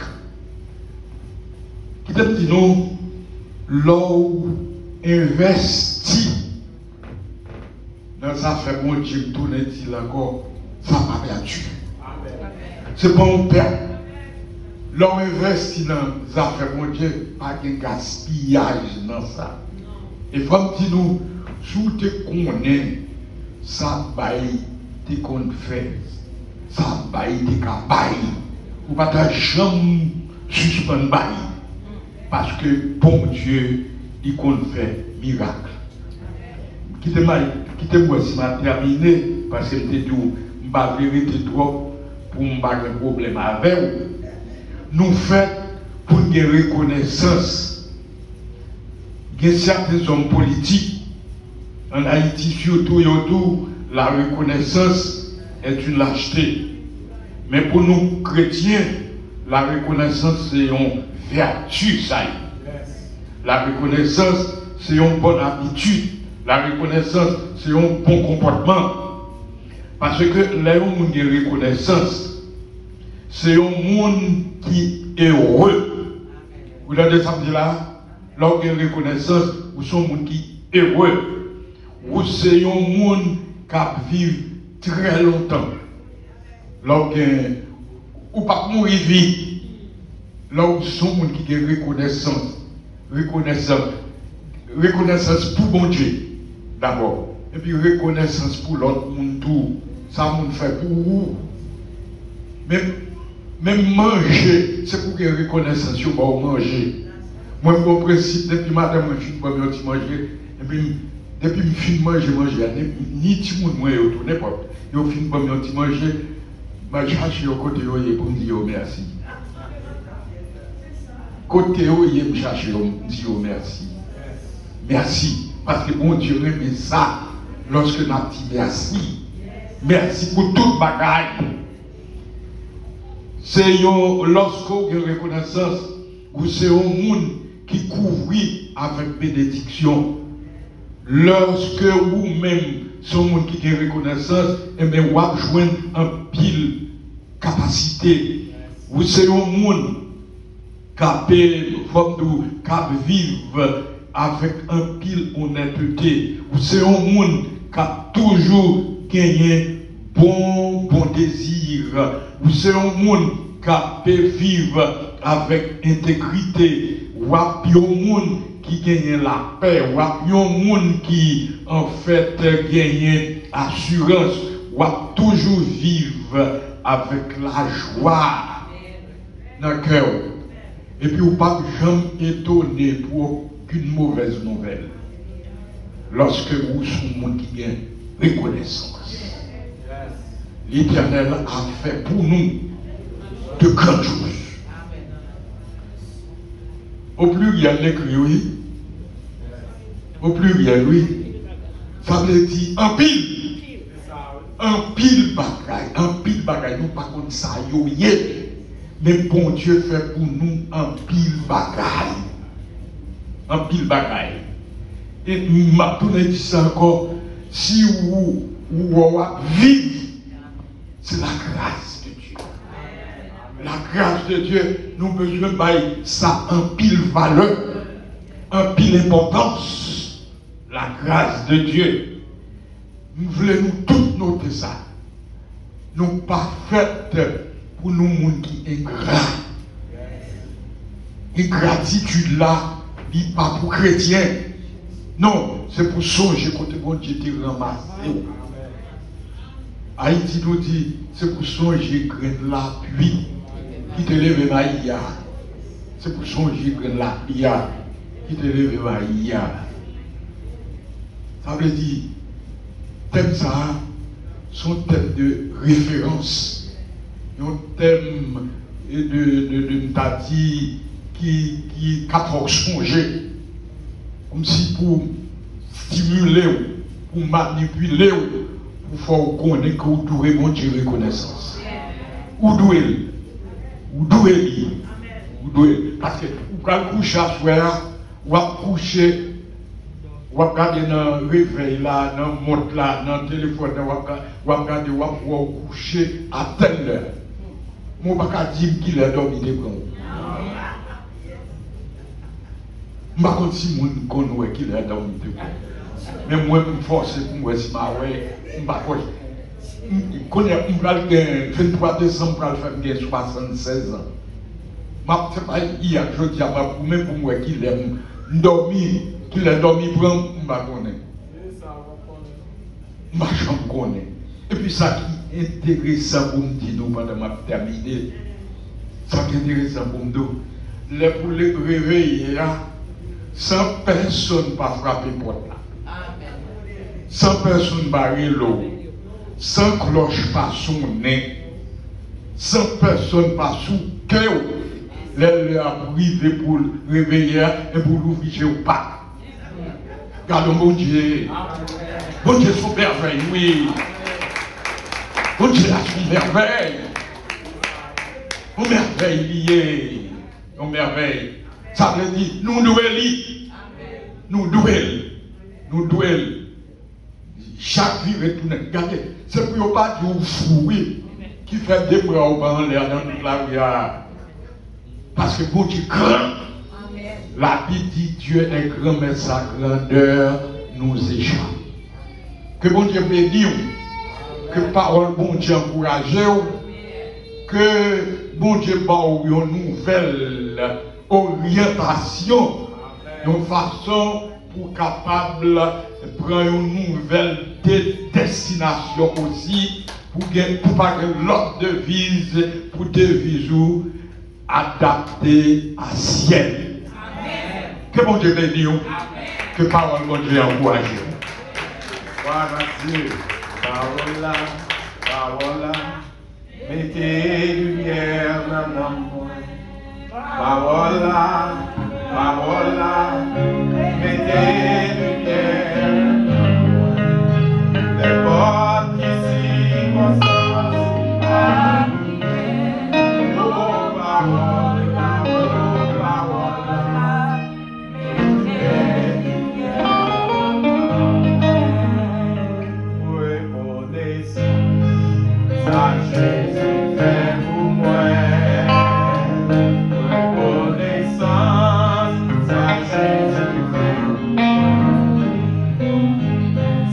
Qui te dit nous, l'eau investit dans sa fait mon Dieu, tout le dit encore, ça m'a perdu. C'est bon père. L'on investit dans sa fait mon Dieu, pas de gaspillage dans ça. Et comme dit nous, si tu connais, ça baille, tu qu'on fait, ça baille, tu baille. Ou pas ta jambe suspendre baille. Parce que bon Dieu, il compte faire miracle. Quittez-moi si je terminé, parce que je dit, je ne vérité trop pour ne pas avoir un problème avec vous. Nous faisons pour une reconnaissance. Il y a certains hommes politiques, en Haïti surtout et autour, la reconnaissance est une lâcheté. Mais pour nous chrétiens, la reconnaissance c'est une vertu, ça. La reconnaissance c'est une bonne habitude. La reconnaissance, c'est un bon comportement. Parce que là où on a une reconnaissance, c'est un monde qui est heureux. Vous avez ça là, là où il y a une reconnaissance, vous êtes un monde qui est heureux. Vous c'est un monde qui vit très longtemps. Là où ou pas mourir vite. Là où c'est un monde qui a une reconnaissance. Reconnaissance pour bon Dieu. D'abord. Et puis reconnaissance pour l'autre monde tout. Ça monde fait pour vous. Même manger, c'est pour que reconnaissance pour manger. Moi, mon principe, depuis matin, je suis pas manger. Et puis, depuis que je finis de manger, ni tout le monde, moi, n'importe. Je finis de manger, je cherche au côté pour me dire merci. Côté où je me cherche, je me dis merci. Merci. Parce que bon Dieu aime ça lorsque nous avons dit merci. Merci pour toute bagaille. C'est lorsque vous avez une reconnaissance, vous c'est un monde qui couvre avec bénédiction. Lorsque vous-même, c'est un monde qui a une reconnaissance, et bien vous avez joué en pile capacité. Vous c'est un monde qui vivre avec un pile honnêteté. C'est un monde qui a toujours gagné bon désir. C'est un monde capable vivre avec intégrité, ou à un monde qui gagne la paix, ou à un monde qui en fait gagne assurance, ou à toujours vivre avec la joie dans le cœur. Et puis, ou pas jamais étonné pour aucune mauvaise nouvelle. Lorsque vous êtes un monde qui gagne reconnaissance. L'Éternel a fait pour nous de grandes choses. Au pluriel, l'écrit, oui. Au pluriel, oui. Ça veut dire en pile. En pile bagaille. Nous pas comme ça, mais bon Dieu fait pour nous en pile bagaille. En pile bagaille. Et m'a dit ça encore, si vous vivez, c'est la grâce de Dieu. La grâce de Dieu, nous besoin de ça en pile valeur, en pile importance. La grâce de Dieu. Nous voulons tous noter ça. Nous pas faites pour nous monde qui est ingrat. Ingratitude là, n'est pas pour chrétiens. Non, c'est pour songer quand bon Dieu te ramassé. Haïti nous dit, c'est pour songer grain la pluie qui te lève maïa. C'est pour songer grain la pluie qui te lève maïa. Ça veut dire, thème ça, son thème de référence, un thème de tati qui a songer. Comme si pour stimuler, pour manipuler, pour faire connaître que vous devez mon Dieu reconnaissance. Où doit-il? Parce que vous pouvez coucher à soir, ou à coucher, ou à regarder dans le réveil là, dans le montre là, dans le téléphone, ou à regarder, ou à coucher à telle heure. Je ne peux pas dire qu'il a dormi de blanc. Je ne sais pas si je connais qu'il a dormi de blanc. Mais moi, je me force pour moi, si je ne sais pas. Je connais, le 23 décembre, je vais faire 76 ans. Je ne sais pas hier, je dis à moi, pour moi, qu'il a dormi, pour moi, je ne connais. Je ne connais. Et puis, ça qui est intéressant pour me dire, pendant ma terminer, ça qui est intéressant pour me dire, pour les réveiller, sans personne pas frapper porte là. Sans personne barrer l'eau. Sans cloche pas sonner. Sans personne pas sous cœur. Les privé pour réveiller et pour l'ouvrir au pas. Gardons mon Dieu. Mon Dieu son merveille, oui. Mon Dieu a son merveille. Mon merveille liée. Mon merveille. Ça veut dire, nous devons lire. Nous devons. Chaque vie retourne. Regardez, c'est pour ne pas dire fouiller qui fait des bras au bas en l'air dans toute la vie. Parce que bon Dieu grand. La Bible dit Dieu est grand, mais sa grandeur nous échappe. Que bon Dieu bénisse. Que parole bon Dieu encourage. Que bon Dieu donne une nouvelle orientation, une façon pour capable de prendre une nouvelle destination aussi, pour pas que l'autre devise, pour devise ou adapter à ciel. Amen. Que bon Dieu bénisse, que parole bon Dieu encourage. Voilà Dieu, parole là, mettez lumière dans l'amour. Parole là, mettez lumière. Les portes qui s'y consentent à nous. Oh, parole là, mettez lumière. Reconnaissance, ça Jésus fait pour moi.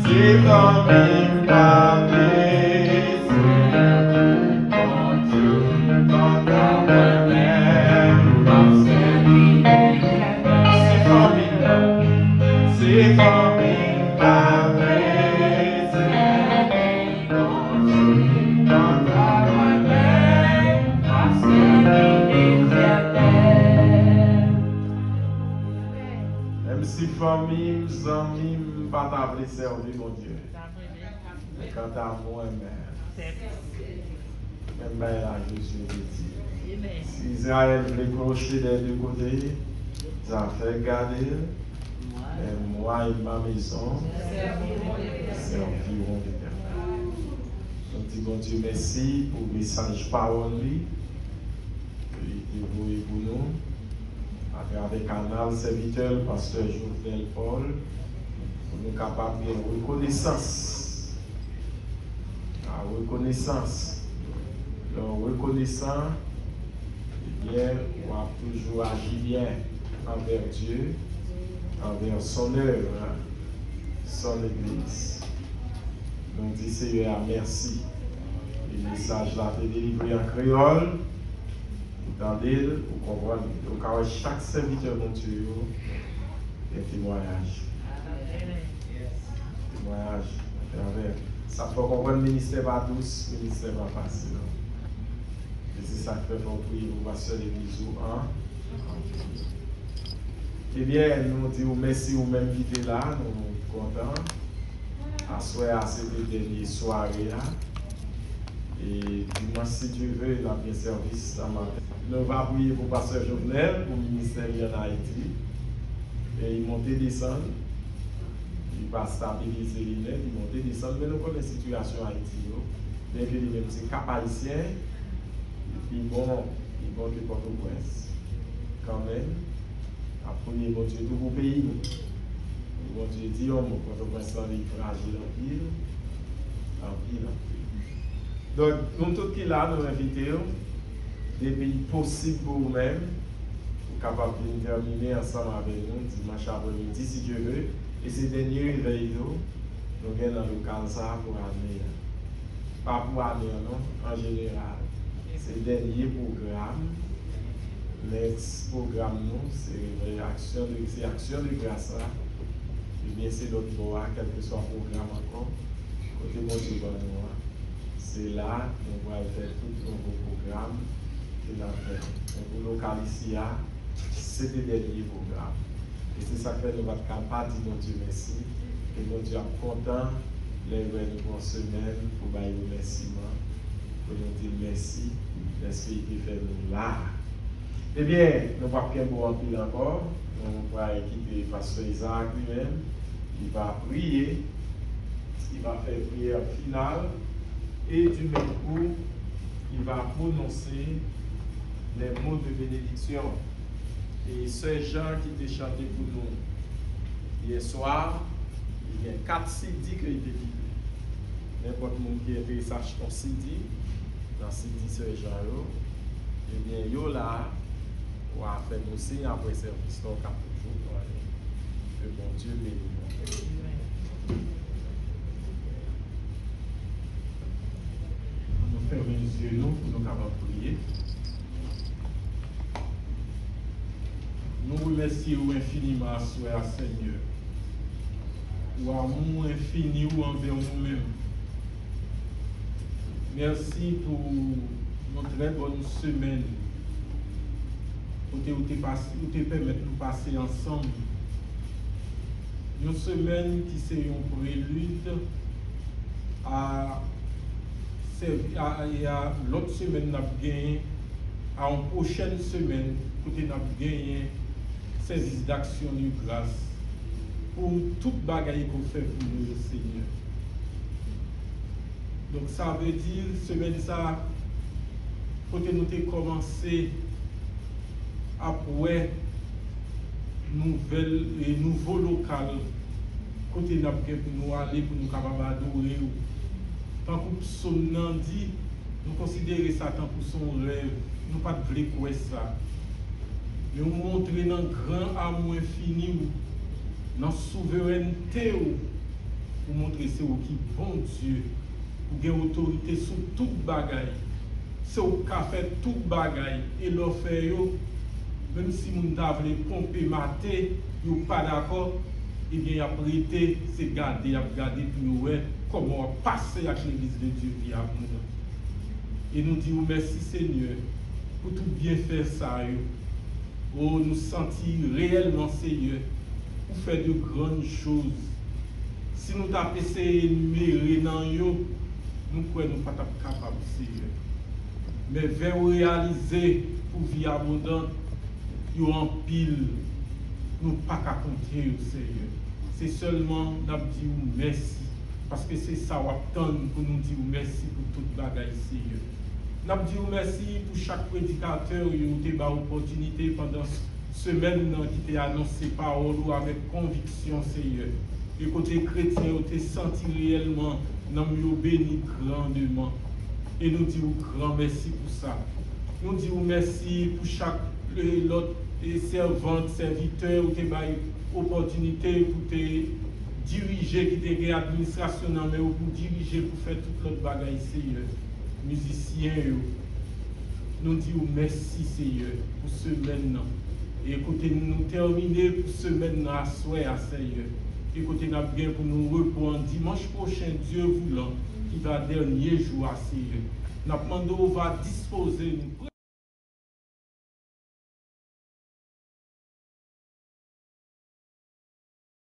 C'est comme une cabine, quand tu t'entends. Si famille, amis, pas t'appeler servir mon Dieu. Quant à moi, même la Jésus dit. Si Israël voulait clocher des deux côtés, ça fait garder. Et moi et ma maison serviront l'Éternel. Donc, dis bon Dieu, merci pour le message parole et pour nous. À travers le canal serviteur, pasteur Jovenel Paul, pour nous capables de reconnaissance. La reconnaissance. Donc, reconnaissant, eh bien, on a toujours agi bien envers Dieu, envers son œuvre, son Église. Donc, dis Seigneur, merci. Le message là été délivré en créole. Entendez, vous comprenez. Donc, chaque serviteur de Dieu est témoignage. Témoignage. Ça faut comprendre le ministère pas douce, le ministère pas facile. Et c'est ça que fait pour prier pour passer les bisous. Eh bien, nous disons merci aux mêmes qui étaient là, nous sommes contents. À soir, à cette dernière soirée là. Et dimanche, si Dieu veut, il a bien service à matin. Nous allons prier pour pasteur Jovenel, pour le ministère en Haïti. Et il monte et descend. Il va stabiliser les lettres, il monte et descend. Mais nous connaissons la situation en Haïti. Bien que lui-même, c'est cap haïtien. Ils vont de Port-au-Prince. Quand même, après, bon Dieu, tout pour pays. Bon Dieu dit, Port-au-Prince, il est fragile en pile. Donc, nous tous qui là, nous invitons des pays possibles pour vous-même, pour capables de terminer ensemble avec nous dimanche après-midi, si Dieu veut. Et ces derniers réveils, nous gagnons dans le local ça pour l'année. Pas pour l'année, non, en général. C'est le dernier programme. Next programme, c'est action de grâce. Et bien, c'est l'autre bois, quel que soit le programme encore. Côté bon Dieu, c'est là qu'on va faire tout le nouveau programme qu'il a fait. Donc, le local ici, c'est le dernier programme. Et c'est ça que nous ne pouvons pas dire mon Dieu merci. Et mon Dieu est content, les bonnes semaines pour bailler le remerciement, pour nous dire merci, merci qui fait nous là. Eh bien, nous ne pouvons pas bon en pile encore. On va équiper Pasteur Isaac lui-même. Il va prier. Il va faire prière finale. Et du même coup, il va prononcer les mots de bénédiction. Et ce Jean qui était chanté pour nous hier soir, il y a 4 CD qui ont été livrés. N'importe qui est intéressé à son CD, dans CD ce Jean, eh bien, yo là, on va faire nos signes après service, donc à toujours pour aller. Que bon Dieu bénisse. Nous fermons les yeux pour nous capables de prier. Nous remercions infiniment, Seigneur, pour l'amour infini envers nous-mêmes. Merci pour notre très bonne semaine, pour te permettre de passer ensemble. Une semaine qui c'est un prélude à l'autre semaine, nous avons gagné, à une prochaine semaine, pour nous avons gagné service d'action de grâce pour toute bagaille qu'on fait pour nous, Seigneur. Donc ça veut dire, semaine ça, quand nous avons commencé après nouveau local, côté nous avons pour nous aller, pour nous capables d'adorer. Tant que son nom dit, nous considérons ça tant que son rêve, nous ne pouvons pas croire ça. Mais nous montrer dans le grand amour infini, dans la souveraineté, pour montrer c'est qui bon Dieu, pour gagner autorité sur toute bagaille. C'est au qui fait toute bagaille. Et leur fait, même si nous avons pompé maté, nous ne pas d'accord, et bien après, c'est garder pour nous comment passer avec l'église de Dieu qui a nous. Et nous disons merci Seigneur pour tout bien faire ça. Oh, nous sentir réellement Seigneur pour faire de grandes choses. Si nous avons essayé d'énumérer dans eux, nous ne sommes pas capables, Seigneur. Mais vers réaliser pour vie abondante, nous en pile, nous pas qu'à compter, Seigneur. C'est seulement nous dire merci. Parce que c'est ça qu'on attend pour nous dire merci pour toute bagaille, Seigneur. Nous disons merci pour chaque prédicateur qui a eu l'opportunité pendant cette semaine qui t'a annoncé parole avec conviction, Seigneur. Et côté chrétien, tu senti réellement, nous béni grandement. Et nous disons grand merci pour ça. Nous disons merci pour chaque l'autre servante, serviteur qui t'a eu l'opportunité pour te diriger, qui t'a eu l'administration, mais pour diriger, pour faire toute l'autre bagaille, Seigneur. Musiciens, nous disons merci, Seigneur, pour ce maintenant. Et écoutez, nous terminer pour ce maintenant à soir, Seigneur. Écoutez, nous avons bien pour nous reprendre dimanche prochain, Dieu voulant, qui va dernier jour, Seigneur. Nous demandons, on va disposer, nous